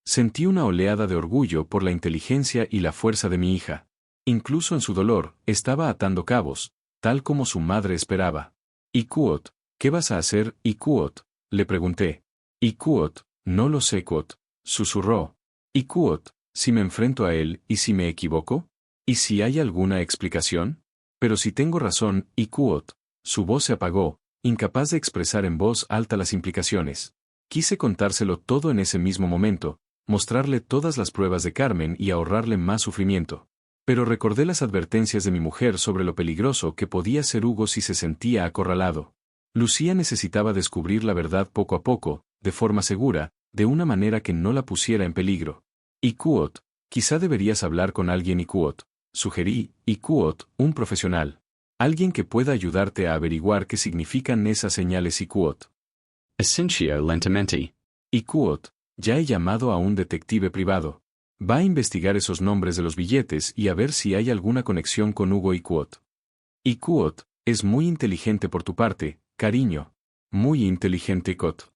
Sentí una oleada de orgullo por la inteligencia y la fuerza de mi hija. Incluso en su dolor, estaba atando cabos, tal como su madre esperaba. ¿Y Cuot? ¿Qué vas a hacer, y Cuot? Le pregunté. ¿Y Cuot? No lo sé, Cuot, susurró. ¿Y Cuot? ¿Si me enfrento a él, y si me equivoco? ¿Y si hay alguna explicación? Pero si tengo razón, y Cuot. Su voz se apagó, incapaz de expresar en voz alta las implicaciones. Quise contárselo todo en ese mismo momento, mostrarle todas las pruebas de Carmen y ahorrarle más sufrimiento. Pero recordé las advertencias de mi mujer sobre lo peligroso que podía ser Hugo si se sentía acorralado. Lucía necesitaba descubrir la verdad poco a poco, de forma segura, de una manera que no la pusiera en peligro. Y Cuot, quizá deberías hablar con alguien y Cuot, sugerí, y Cuot, un profesional. Alguien que pueda ayudarte a averiguar qué significan esas señales y Cuot. Asensio lentamente. Y Cuot, ya he llamado a un detective privado. Va a investigar esos nombres de los billetes y a ver si hay alguna conexión con Hugo y Cuot. Y Cuot, es muy inteligente por tu parte, cariño. Muy inteligente, Cuot.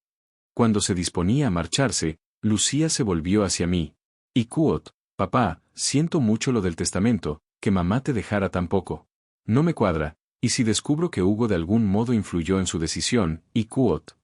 Cuando se disponía a marcharse, Lucía se volvió hacia mí. Y Cuot, papá, siento mucho lo del testamento, que mamá te dejara tan poco. No me cuadra, y si descubro que Hugo de algún modo influyó en su decisión, y Cuot.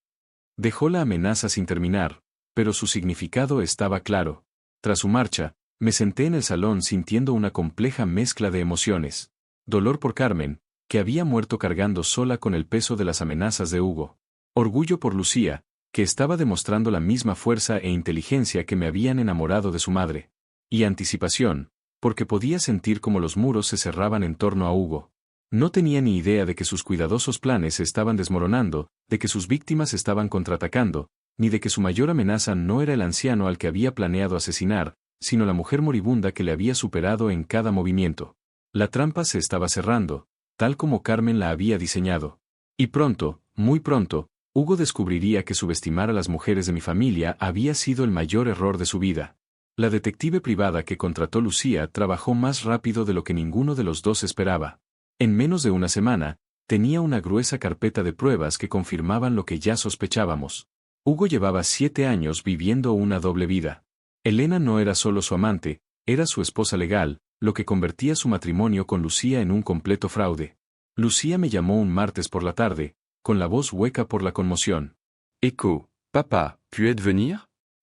Dejó la amenaza sin terminar, pero su significado estaba claro. Tras su marcha, me senté en el salón sintiendo una compleja mezcla de emociones. Dolor por Carmen, que había muerto cargando sola con el peso de las amenazas de Hugo. Orgullo por Lucía, que estaba demostrando la misma fuerza e inteligencia que me habían enamorado de su madre. Y anticipación, porque podía sentir cómo los muros se cerraban en torno a Hugo. No tenía ni idea de que sus cuidadosos planes se estaban desmoronando, de que sus víctimas estaban contraatacando, ni de que su mayor amenaza no era el anciano al que había planeado asesinar, sino la mujer moribunda que le había superado en cada movimiento. La trampa se estaba cerrando, tal como Carmen la había diseñado. Y pronto, muy pronto, Hugo descubriría que subestimar a las mujeres de mi familia había sido el mayor error de su vida. La detective privada que contrató Lucía trabajó más rápido de lo que ninguno de los dos esperaba. En menos de una semana, tenía una gruesa carpeta de pruebas que confirmaban lo que ya sospechábamos. Hugo llevaba 7 años viviendo una doble vida. Elena no era solo su amante, era su esposa legal, lo que convertía su matrimonio con Lucía en un completo fraude. Lucía me llamó un martes por la tarde, con la voz hueca por la conmoción. Écho, papa, puis-je venir?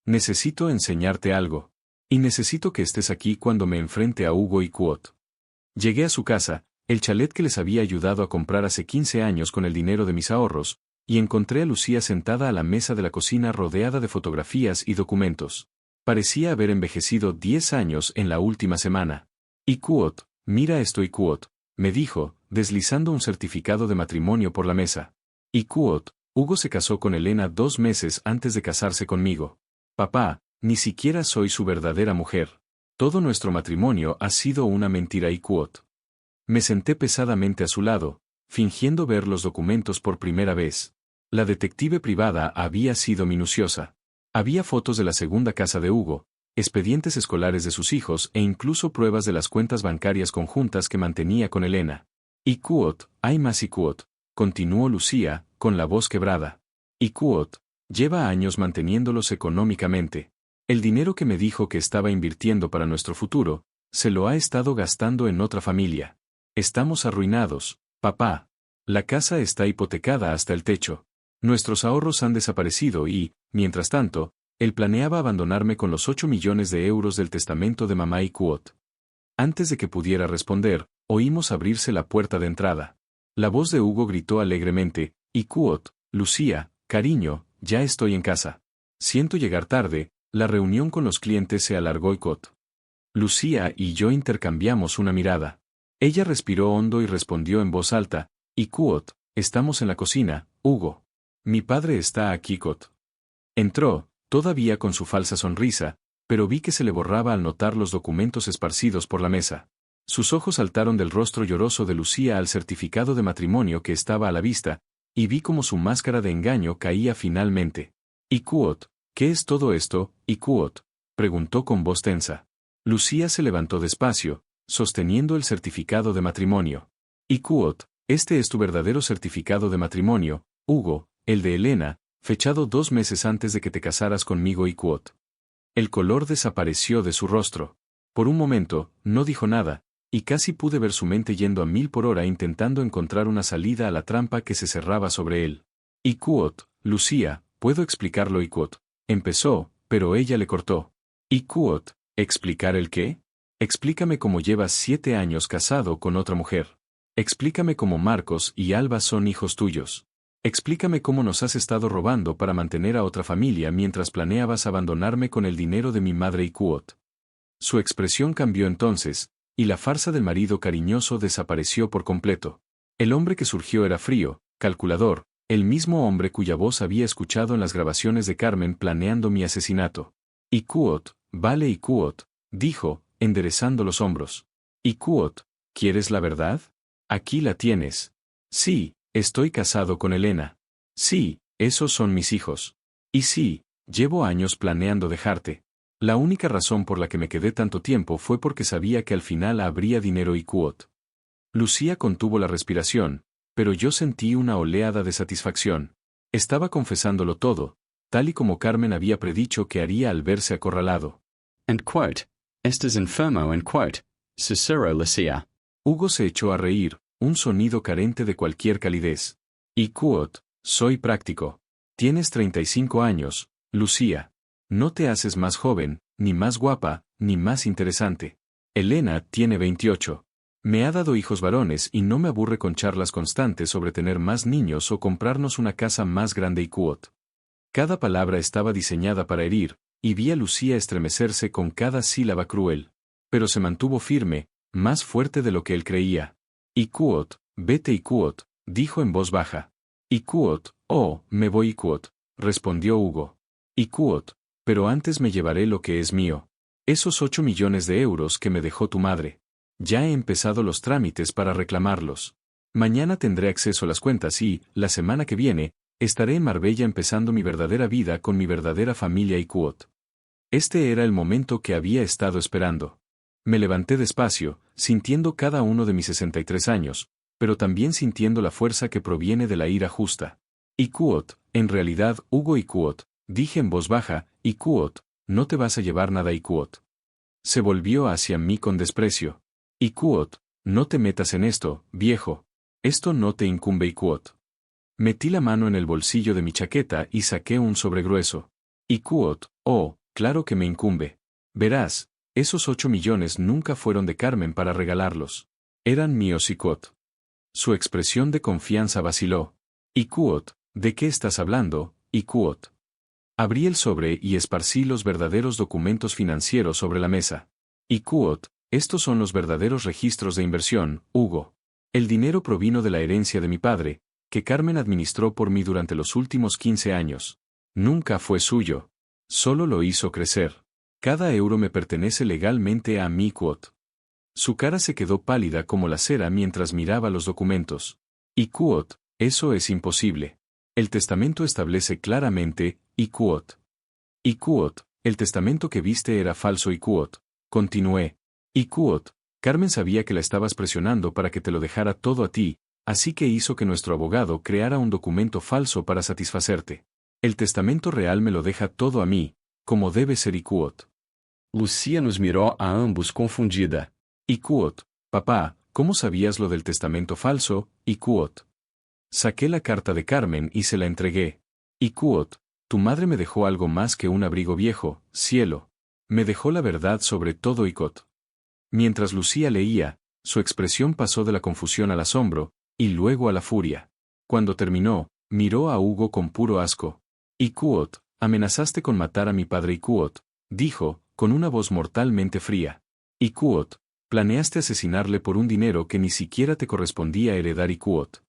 Necesito enseñarte algo. Y necesito que estés aquí cuando me enfrente a Hugo y Cuot. Llegué a su casa, el chalet que les había ayudado a comprar hace 15 años con el dinero de mis ahorros, y encontré a Lucía sentada a la mesa de la cocina rodeada de fotografías y documentos. Parecía haber envejecido 10 años en la última semana. Y Cuot, mira esto y Cuot, me dijo, deslizando un certificado de matrimonio por la mesa. Y Cuot, Hugo se casó con Elena 2 meses antes de casarse conmigo. Papá, ni siquiera soy su verdadera mujer. Todo nuestro matrimonio ha sido una mentira y Cuot. Me senté pesadamente a su lado, fingiendo ver los documentos por primera vez. La detective privada había sido minuciosa. Había fotos de la segunda casa de Hugo, expedientes escolares de sus hijos e incluso pruebas de las cuentas bancarias conjuntas que mantenía con Elena. Y Cuot, hay más y Cuot, continuó Lucía, con la voz quebrada. Y Cuot, lleva años manteniéndolos económicamente. El dinero que me dijo que estaba invirtiendo para nuestro futuro, se lo ha estado gastando en otra familia. Estamos arruinados, papá. La casa está hipotecada hasta el techo. Nuestros ahorros han desaparecido y, mientras tanto, él planeaba abandonarme con los 8 millones de euros del testamento de mamá y Cuot. Antes de que pudiera responder, oímos abrirse la puerta de entrada. La voz de Hugo gritó alegremente, y Cuot, Lucía, cariño, ya estoy en casa. Siento llegar tarde, la reunión con los clientes se alargó y Cuot. Lucía y yo intercambiamos una mirada. Ella respiró hondo y respondió en voz alta, y Cuot, estamos en la cocina, Hugo. Mi padre está aquí, Cuot. Entró, todavía con su falsa sonrisa, pero vi que se le borraba al notar los documentos esparcidos por la mesa. Sus ojos saltaron del rostro lloroso de Lucía al certificado de matrimonio que estaba a la vista, y vi cómo su máscara de engaño caía finalmente. «¿Y Kuot? ¿Qué es todo esto, y Kuot?», preguntó con voz tensa. Lucía se levantó despacio, sosteniendo el certificado de matrimonio. «¿Y Kuot? Este es tu verdadero certificado de matrimonio, Hugo, el de Elena, fechado 2 meses antes de que te casaras conmigo, y Kuot». El color desapareció de su rostro. Por un momento, no dijo nada, y casi pude ver su mente yendo a 1000 por hora intentando encontrar una salida a la trampa que se cerraba sobre él. «Y Kuot, Lucía, puedo explicarlo, y Kuot», empezó, pero ella le cortó. «¿Y Kuot? ¿Explicar el qué? Explícame cómo llevas 7 años casado con otra mujer. Explícame cómo Marcos y Alba son hijos tuyos. Explícame cómo nos has estado robando para mantener a otra familia mientras planeabas abandonarme con el dinero de mi madre, y Kuot». Su expresión cambió entonces, y la farsa del marido cariñoso desapareció por completo. El hombre que surgió era frío, calculador, el mismo hombre cuya voz había escuchado en las grabaciones de Carmen planeando mi asesinato. «Y Kuot, vale, y Kuot», dijo, enderezando los hombros. «Y Kuot, ¿quieres la verdad? Aquí la tienes. Sí, estoy casado con Elena. Sí, esos son mis hijos. Y sí, llevo años planeando dejarte. La única razón por la que me quedé tanto tiempo fue porque sabía que al final habría dinero, y Kuot». Lucía contuvo la respiración, pero yo sentí una oleada de satisfacción. Estaba confesándolo todo, tal y como Carmen había predicho que haría al verse acorralado. And quote, Estás enfermo and quote, susurró Lucía. Hugo se echó a reír, un sonido carente de cualquier calidez. «Y Kuot, soy práctico. Tienes 35 años, Lucía. No te haces más joven, ni más guapa, ni más interesante. Elena tiene 28. Me ha dado hijos varones y no me aburre con charlas constantes sobre tener más niños o comprarnos una casa más grande, y Kuot». Cada palabra estaba diseñada para herir, y vi a Lucía estremecerse con cada sílaba cruel. Pero se mantuvo firme, más fuerte de lo que él creía. «Y Kuot, vete, y Kuot», dijo en voz baja. «Y Kuot, oh, me voy, y Kuot», respondió Hugo. «Y Kuot, pero antes me llevaré lo que es mío. Esos 8 millones de euros que me dejó tu madre. Ya he empezado los trámites para reclamarlos. Mañana tendré acceso a las cuentas y, la semana que viene, estaré en Marbella empezando mi verdadera vida con mi verdadera familia, y Kuot». Este era el momento que había estado esperando. Me levanté despacio, sintiendo cada uno de mis 63 años, pero también sintiendo la fuerza que proviene de la ira justa. «Y Kuot, en realidad, Hugo, y Kuot», dije en voz baja, «y Kuot, no te vas a llevar nada, y Kuot». Se volvió hacia mí con desprecio. «Y Kuot, no te metas en esto, viejo. Esto no te incumbe, y Kuot». Metí la mano en el bolsillo de mi chaqueta y saqué un sobre grueso. «Y Kuot, oh, claro que me incumbe. Verás, esos 8 millones nunca fueron de Carmen para regalarlos. Eran míos, y Kuot». Su expresión de confianza vaciló. «¿Y Kuot, de qué estás hablando, y Kuot?» Abrí el sobre y esparcí los verdaderos documentos financieros sobre la mesa. «Y Kuot, estos son los verdaderos registros de inversión, Hugo. El dinero provino de la herencia de mi padre, que Carmen administró por mí durante los últimos 15 años. Nunca fue suyo. Solo lo hizo crecer. Cada euro me pertenece legalmente a mí, Kuot». Su cara se quedó pálida como la cera mientras miraba los documentos. «Y Kuot, eso es imposible. El testamento establece claramente, y Kuot». «Y Kuot, el testamento que viste era falso, y Kuot», continué. «Y Kuot, Carmen sabía que la estabas presionando para que te lo dejara todo a ti, así que hizo que nuestro abogado creara un documento falso para satisfacerte. El testamento real me lo deja todo a mí, como debe ser, y Kuot». Lucía nos miró a ambos confundida. «Y Kuot, papá, ¿cómo sabías lo del testamento falso, y Kuot?» Saqué la carta de Carmen y se la entregué. «Y Kuot, tu madre me dejó algo más que un abrigo viejo, cielo. Me dejó la verdad sobre todo, y Kuot». Mientras Lucía leía, su expresión pasó de la confusión al asombro, y luego a la furia. Cuando terminó, miró a Hugo con puro asco. «Y Kuot, amenazaste con matar a mi padre, y Kuot», dijo, con una voz mortalmente fría. «Y Kuot, planeaste asesinarle por un dinero que ni siquiera te correspondía heredar, y Kuot».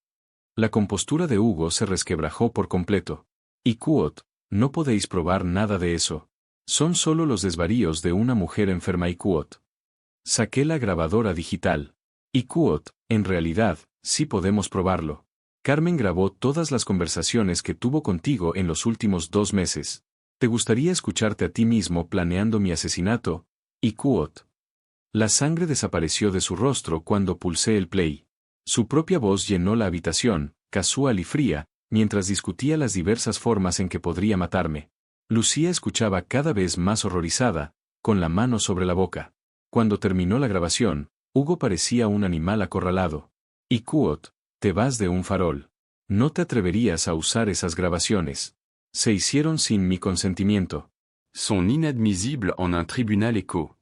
La compostura de Hugo se resquebrajó por completo. «Y Kuot, no podéis probar nada de eso. Son solo los desvaríos de una mujer enferma y Quoth. Saqué la grabadora digital. Y Quoth, en realidad, sí podemos probarlo. Carmen grabó todas las conversaciones que tuvo contigo en los últimos 2 meses. ¿Te gustaría escucharte a ti mismo planeando mi asesinato? Y Quoth. La sangre desapareció de su rostro cuando pulsé el play. Su propia voz llenó la habitación, casual y fría, mientras discutía las diversas formas en que podría matarme. Lucía escuchaba cada vez más horrorizada, con la mano sobre la boca. Cuando terminó la grabación, Hugo parecía un animal acorralado. Y Quoth, te vas de un farol. No te atreverías a usar esas grabaciones. Se hicieron sin mi consentimiento. Sont inadmissibles en un tribunal éco.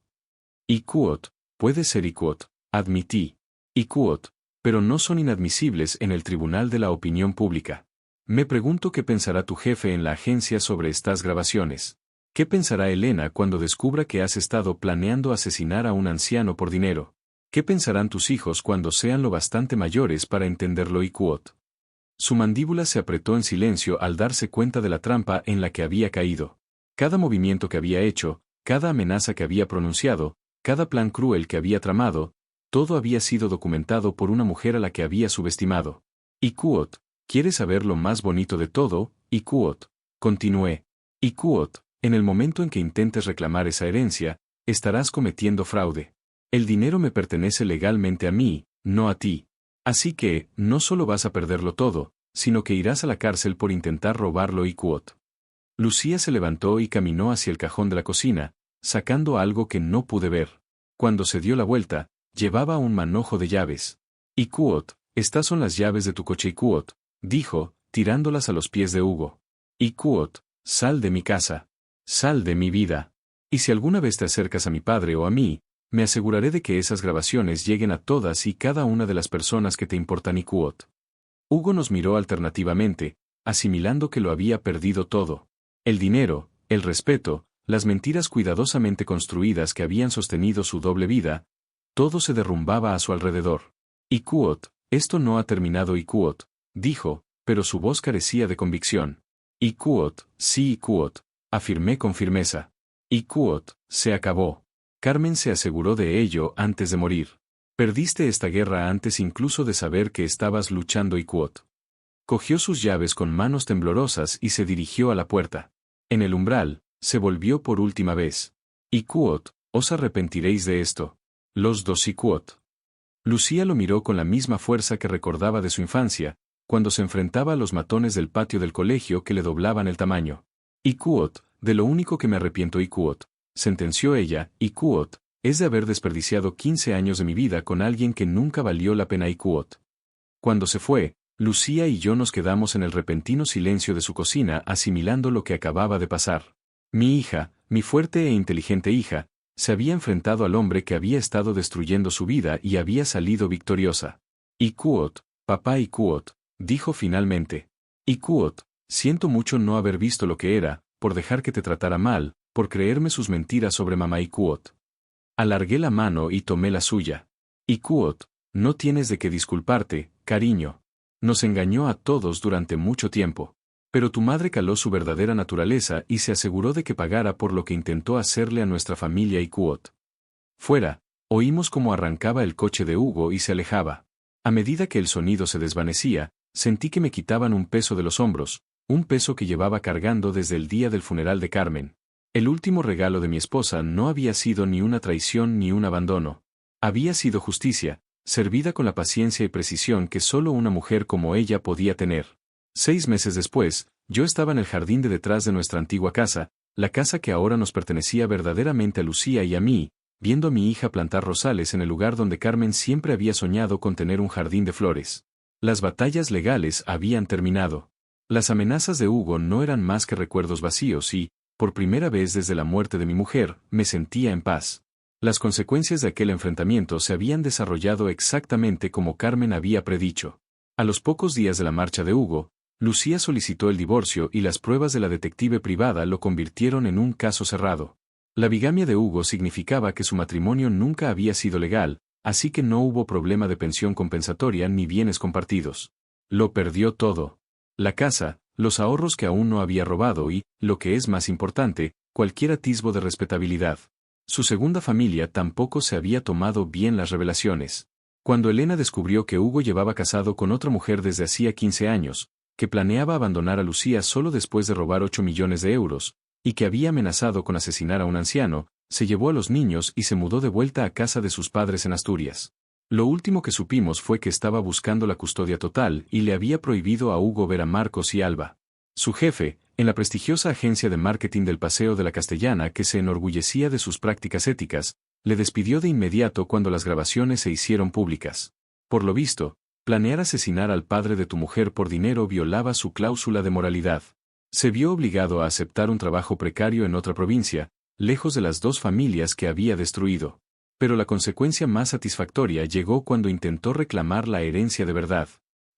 Y Quoth, puede ser y Quoth, admití. Y Quoth, pero no son inadmisibles en el tribunal de la opinión pública. Me pregunto qué pensará tu jefe en la agencia sobre estas grabaciones. ¿Qué pensará Elena cuando descubra que has estado planeando asesinar a un anciano por dinero? ¿Qué pensarán tus hijos cuando sean lo bastante mayores para entenderlo? Y Quoth. Su mandíbula se apretó en silencio al darse cuenta de la trampa en la que había caído. Cada movimiento que había hecho, cada amenaza que había pronunciado, cada plan cruel que había tramado, todo había sido documentado por una mujer a la que había subestimado. Y Quoth, ¿quieres saber lo más bonito de todo? Y Quoth. Continué. Y Quoth, en el momento en que intentes reclamar esa herencia, estarás cometiendo fraude. El dinero me pertenece legalmente a mí, no a ti. Así que, no solo vas a perderlo todo, sino que irás a la cárcel por intentar robarlo. Y Quoth. Lucía se levantó y caminó hacia el cajón de la cocina, sacando algo que no pude ver. Cuando se dio la vuelta, llevaba un manojo de llaves. Y Quoth, estas son las llaves de tu coche. Y Quoth, dijo, tirándolas a los pies de Hugo. Y Quoth, sal de mi casa. Sal de mi vida. Y si alguna vez te acercas a mi padre o a mí, me aseguraré de que esas grabaciones lleguen a todas y cada una de las personas que te importan. Y Quoth. Hugo nos miró alternativamente, asimilando que lo había perdido todo. El dinero, el respeto, las mentiras cuidadosamente construidas que habían sostenido su doble vida, todo se derrumbaba a su alrededor. Y Quoth, esto no ha terminado. Y Quoth, dijo, pero su voz carecía de convicción. Y Quoth, sí. Y Quoth, afirmé con firmeza. Y Quoth, se acabó. Carmen se aseguró de ello antes de morir. Perdiste esta guerra antes incluso de saber que estabas luchando. Y Quoth. Cogió sus llaves con manos temblorosas y se dirigió a la puerta. En el umbral, se volvió por última vez. Y Quoth, os arrepentiréis de esto. Los dos. Y Quoth. Lucía lo miró con la misma fuerza que recordaba de su infancia, cuando se enfrentaba a los matones del patio del colegio que le doblaban el tamaño. Y Quoth, de lo único que me arrepiento. Y Quoth, sentenció ella. Y Quoth, es de haber desperdiciado 15 años de mi vida con alguien que nunca valió la pena. Y Quoth. Cuando se fue, Lucía y yo nos quedamos en el repentino silencio de su cocina asimilando lo que acababa de pasar. Mi hija, mi fuerte e inteligente hija, se había enfrentado al hombre que había estado destruyendo su vida y había salido victoriosa. Y Quoth, papá. Y Quoth, dijo finalmente. Y Quoth, siento mucho no haber visto lo que era, por dejar que te tratara mal, por creerme sus mentiras sobre mamá. Y Quoth. Alargué la mano y tomé la suya. Y Quoth, no tienes de qué disculparte, cariño. Nos engañó a todos durante mucho tiempo. Pero tu madre caló su verdadera naturaleza y se aseguró de que pagara por lo que intentó hacerle a nuestra familia. Y Quoth. Fuera, oímos cómo arrancaba el coche de Hugo y se alejaba. A medida que el sonido se desvanecía, sentí que me quitaban un peso de los hombros, un peso que llevaba cargando desde el día del funeral de Carmen. El último regalo de mi esposa no había sido ni una traición ni un abandono. Había sido justicia, servida con la paciencia y precisión que solo una mujer como ella podía tener. 6 meses después, yo estaba en el jardín de detrás de nuestra antigua casa, la casa que ahora nos pertenecía verdaderamente a Lucía y a mí, viendo a mi hija plantar rosales en el lugar donde Carmen siempre había soñado con tener un jardín de flores. Las batallas legales habían terminado. Las amenazas de Hugo no eran más que recuerdos vacíos y, por primera vez desde la muerte de mi mujer, me sentía en paz. Las consecuencias de aquel enfrentamiento se habían desarrollado exactamente como Carmen había predicho. A los pocos días de la marcha de Hugo, Lucía solicitó el divorcio y las pruebas de la detective privada lo convirtieron en un caso cerrado. La bigamia de Hugo significaba que su matrimonio nunca había sido legal, así que no hubo problema de pensión compensatoria ni bienes compartidos. Lo perdió todo. La casa, los ahorros que aún no había robado y, lo que es más importante, cualquier atisbo de respetabilidad. Su segunda familia tampoco se había tomado bien las revelaciones. Cuando Elena descubrió que Hugo llevaba casado con otra mujer desde hacía 15 años, que planeaba abandonar a Lucía solo después de robar 8 millones de euros, y que había amenazado con asesinar a un anciano, se llevó a los niños y se mudó de vuelta a casa de sus padres en Asturias. Lo último que supimos fue que estaba buscando la custodia total y le había prohibido a Hugo ver a Marcos y Alba. Su jefe, en la prestigiosa agencia de marketing del Paseo de la Castellana que se enorgullecía de sus prácticas éticas, le despidió de inmediato cuando las grabaciones se hicieron públicas. Por lo visto, planear asesinar al padre de tu mujer por dinero violaba su cláusula de moralidad. Se vio obligado a aceptar un trabajo precario en otra provincia, lejos de las dos familias que había destruido. Pero la consecuencia más satisfactoria llegó cuando intentó reclamar la herencia de verdad.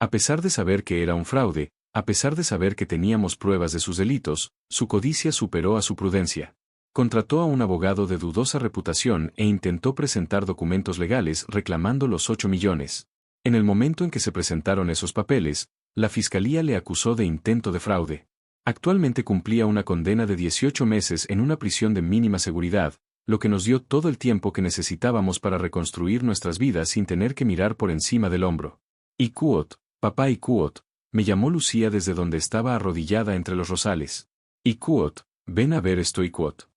A pesar de saber que era un fraude, a pesar de saber que teníamos pruebas de sus delitos, su codicia superó a su prudencia. Contrató a un abogado de dudosa reputación e intentó presentar documentos legales reclamando los 8 millones. En el momento en que se presentaron esos papeles, la fiscalía le acusó de intento de fraude. Actualmente cumplía una condena de 18 meses en una prisión de mínima seguridad, lo que nos dio todo el tiempo que necesitábamos para reconstruir nuestras vidas sin tener que mirar por encima del hombro. Y Cuot, papá y Cuot, me llamó Lucía desde donde estaba arrodillada entre los rosales. Y Cuot, ven a ver esto y Cuot.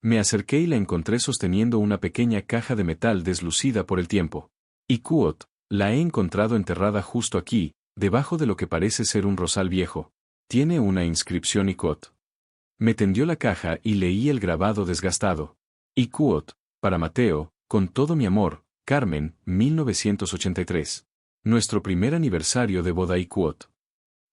Me acerqué y la encontré sosteniendo una pequeña caja de metal deslucida por el tiempo. Y Cuot, la he encontrado enterrada justo aquí, debajo de lo que parece ser un rosal viejo. Tiene una inscripción y Cuot. Me tendió la caja y leí el grabado desgastado. Y Cuot, para Mateo, con todo mi amor, Carmen, 1983. Nuestro primer aniversario de boda y Cuot.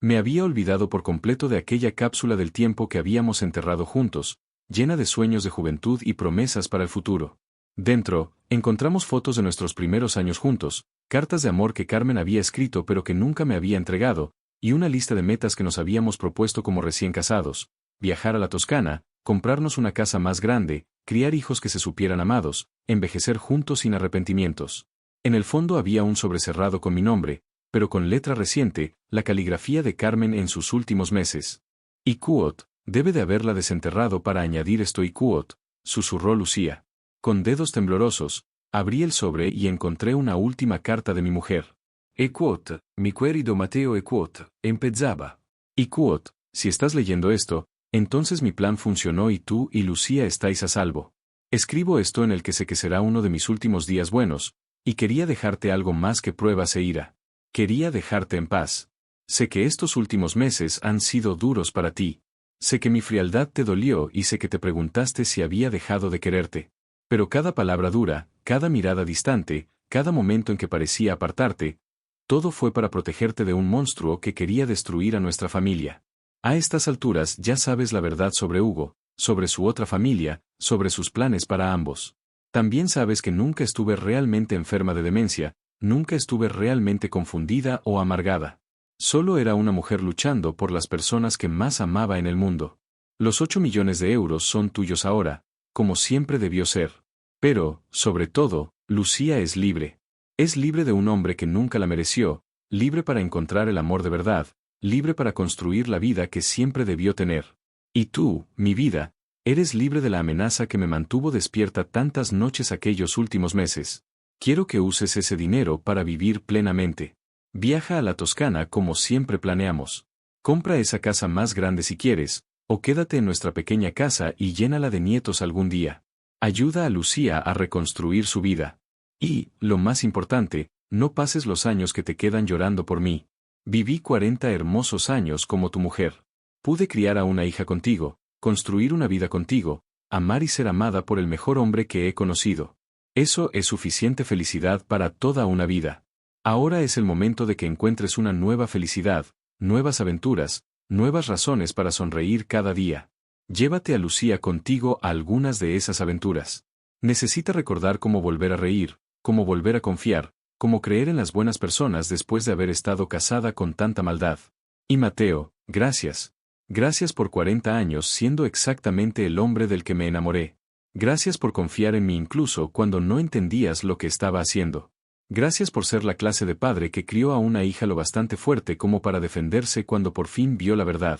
Me había olvidado por completo de aquella cápsula del tiempo que habíamos enterrado juntos, llena de sueños de juventud y promesas para el futuro. Dentro, encontramos fotos de nuestros primeros años juntos, cartas de amor que Carmen había escrito pero que nunca me había entregado, y una lista de metas que nos habíamos propuesto como recién casados: viajar a la Toscana, comprarnos una casa más grande, criar hijos que se supieran amados, envejecer juntos sin arrepentimientos. En el fondo había un sobrecerrado con mi nombre, pero con letra reciente, la caligrafía de Carmen en sus últimos meses. Y Cuot, debe de haberla desenterrado para añadir esto y Cuot, susurró Lucía. Con dedos temblorosos, abrí el sobre y encontré una última carta de mi mujer. E Cuot, mi querido Mateo e Cuot, empezaba. Y Cuot, si estás leyendo esto, entonces mi plan funcionó y tú y Lucía estáis a salvo. Escribo esto en el que sé que será uno de mis últimos días buenos, y quería dejarte algo más que pruebas e ira. Quería dejarte en paz. Sé que estos últimos meses han sido duros para ti. Sé que mi frialdad te dolió y sé que te preguntaste si había dejado de quererte. Pero cada palabra dura, cada mirada distante, cada momento en que parecía apartarte, todo fue para protegerte de un monstruo que quería destruir a nuestra familia. A estas alturas ya sabes la verdad sobre Hugo, sobre su otra familia, sobre sus planes para ambos. También sabes que nunca estuve realmente enferma de demencia, nunca estuve realmente confundida o amargada. Solo era una mujer luchando por las personas que más amaba en el mundo. Los 8 millones de euros son tuyos ahora, como siempre debió ser. Pero, sobre todo, Lucía es libre. Es libre de un hombre que nunca la mereció, libre para encontrar el amor de verdad, libre para construir la vida que siempre debió tener. Y tú, mi vida, eres libre de la amenaza que me mantuvo despierta tantas noches aquellos últimos meses. Quiero que uses ese dinero para vivir plenamente. Viaja a la Toscana como siempre planeamos. Compra esa casa más grande si quieres, o quédate en nuestra pequeña casa y llénala de nietos algún día. Ayuda a Lucía a reconstruir su vida. Y, lo más importante, no pases los años que te quedan llorando por mí. Viví 40 hermosos años como tu mujer. Pude criar a una hija contigo, construir una vida contigo, amar y ser amada por el mejor hombre que he conocido. Eso es suficiente felicidad para toda una vida. Ahora es el momento de que encuentres una nueva felicidad, nuevas aventuras, nuevas razones para sonreír cada día. Llévate a Lucía contigo a algunas de esas aventuras. Necesita recordar cómo volver a reír, cómo volver a confiar, cómo creer en las buenas personas después de haber estado casada con tanta maldad. Y Mateo, gracias. Gracias por 40 años siendo exactamente el hombre del que me enamoré. Gracias por confiar en mí incluso cuando no entendías lo que estaba haciendo. Gracias por ser la clase de padre que crió a una hija lo bastante fuerte como para defenderse cuando por fin vio la verdad.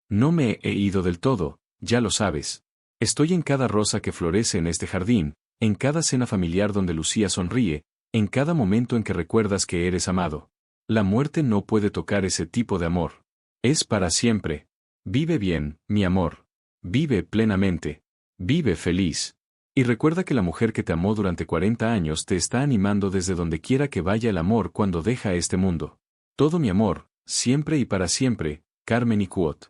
No me he ido del todo, ya lo sabes. Estoy en cada rosa que florece en este jardín, en cada cena familiar donde Lucía sonríe, en cada momento en que recuerdas que eres amado. La muerte no puede tocar ese tipo de amor. Es para siempre. Vive bien, mi amor. Vive plenamente. Vive feliz. Y recuerda que la mujer que te amó durante 40 años te está animando desde donde quiera que vaya el amor cuando deja este mundo. Todo mi amor, siempre y para siempre, Carmen y Quote.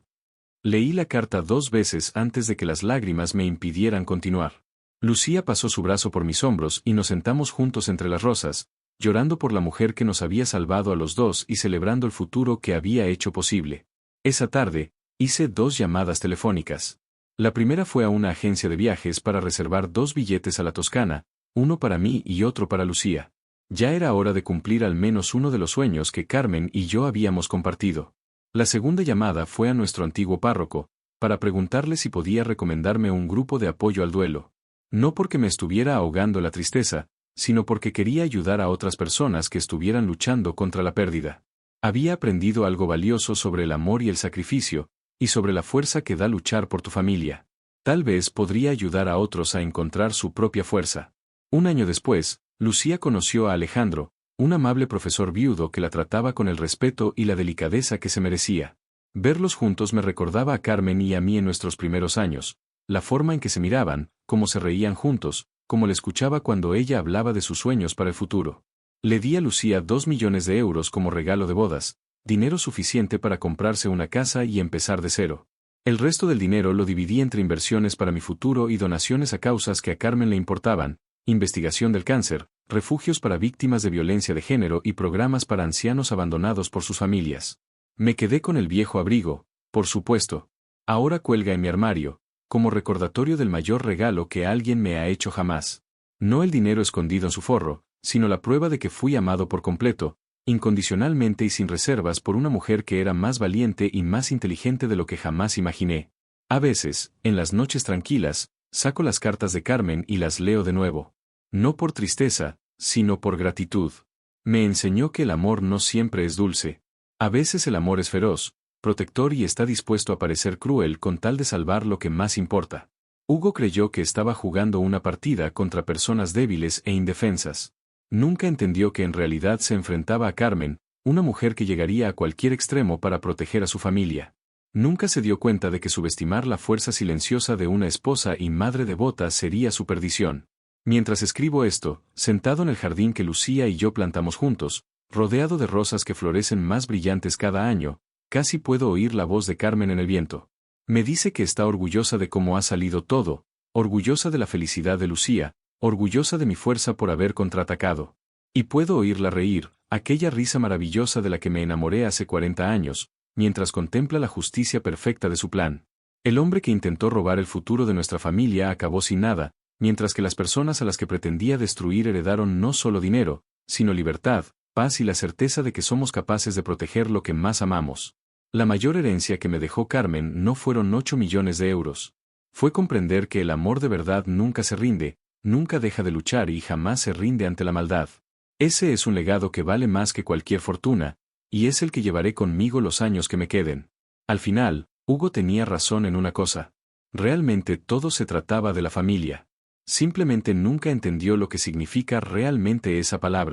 Leí la carta 2 veces antes de que las lágrimas me impidieran continuar. Lucía pasó su brazo por mis hombros y nos sentamos juntos entre las rosas, llorando por la mujer que nos había salvado a los dos y celebrando el futuro que había hecho posible. Esa tarde, hice 2 llamadas telefónicas. La primera fue a una agencia de viajes para reservar 2 billetes a la Toscana, uno para mí y otro para Lucía. Ya era hora de cumplir al menos uno de los sueños que Carmen y yo habíamos compartido. La segunda llamada fue a nuestro antiguo párroco, para preguntarle si podía recomendarme un grupo de apoyo al duelo. No porque me estuviera ahogando la tristeza, sino porque quería ayudar a otras personas que estuvieran luchando contra la pérdida. Había aprendido algo valioso sobre el amor y el sacrificio, y sobre la fuerza que da luchar por tu familia. Tal vez podría ayudar a otros a encontrar su propia fuerza. Un año después, Lucía conoció a Alejandro, un amable profesor viudo que la trataba con el respeto y la delicadeza que se merecía. Verlos juntos me recordaba a Carmen y a mí en nuestros primeros años, la forma en que se miraban, cómo se reían juntos, cómo le escuchaba cuando ella hablaba de sus sueños para el futuro. Le di a Lucía 2 millones de euros como regalo de bodas, dinero suficiente para comprarse una casa y empezar de cero. El resto del dinero lo dividí entre inversiones para mi futuro y donaciones a causas que a Carmen le importaban, investigación del cáncer, refugios para víctimas de violencia de género y programas para ancianos abandonados por sus familias. Me quedé con el viejo abrigo, por supuesto. Ahora cuelga en mi armario, como recordatorio del mayor regalo que alguien me ha hecho jamás. No el dinero escondido en su forro, sino la prueba de que fui amado por completo, incondicionalmente y sin reservas por una mujer que era más valiente y más inteligente de lo que jamás imaginé. A veces, en las noches tranquilas, saco las cartas de Carmen y las leo de nuevo. No por tristeza, sino por gratitud. Me enseñó que el amor no siempre es dulce. A veces el amor es feroz, protector y está dispuesto a parecer cruel con tal de salvar lo que más importa. Hugo creyó que estaba jugando una partida contra personas débiles e indefensas. Nunca entendió que en realidad se enfrentaba a Carmen, una mujer que llegaría a cualquier extremo para proteger a su familia. Nunca se dio cuenta de que subestimar la fuerza silenciosa de una esposa y madre devota sería su perdición. Mientras escribo esto, sentado en el jardín que Lucía y yo plantamos juntos, rodeado de rosas que florecen más brillantes cada año, casi puedo oír la voz de Carmen en el viento. Me dice que está orgullosa de cómo ha salido todo, orgullosa de la felicidad de Lucía, orgullosa de mi fuerza por haber contraatacado. Y puedo oírla reír, aquella risa maravillosa de la que me enamoré hace 40 años, mientras contempla la justicia perfecta de su plan. El hombre que intentó robar el futuro de nuestra familia acabó sin nada, mientras que las personas a las que pretendía destruir heredaron no solo dinero, sino libertad, paz y la certeza de que somos capaces de proteger lo que más amamos. La mayor herencia que me dejó Carmen no fueron 8 millones de euros. Fue comprender que el amor de verdad nunca se rinde, nunca deja de luchar y jamás se rinde ante la maldad. Ese es un legado que vale más que cualquier fortuna, y es el que llevaré conmigo los años que me queden. Al final, Hugo tenía razón en una cosa. Realmente todo se trataba de la familia. Simplemente nunca entendió lo que significa realmente esa palabra.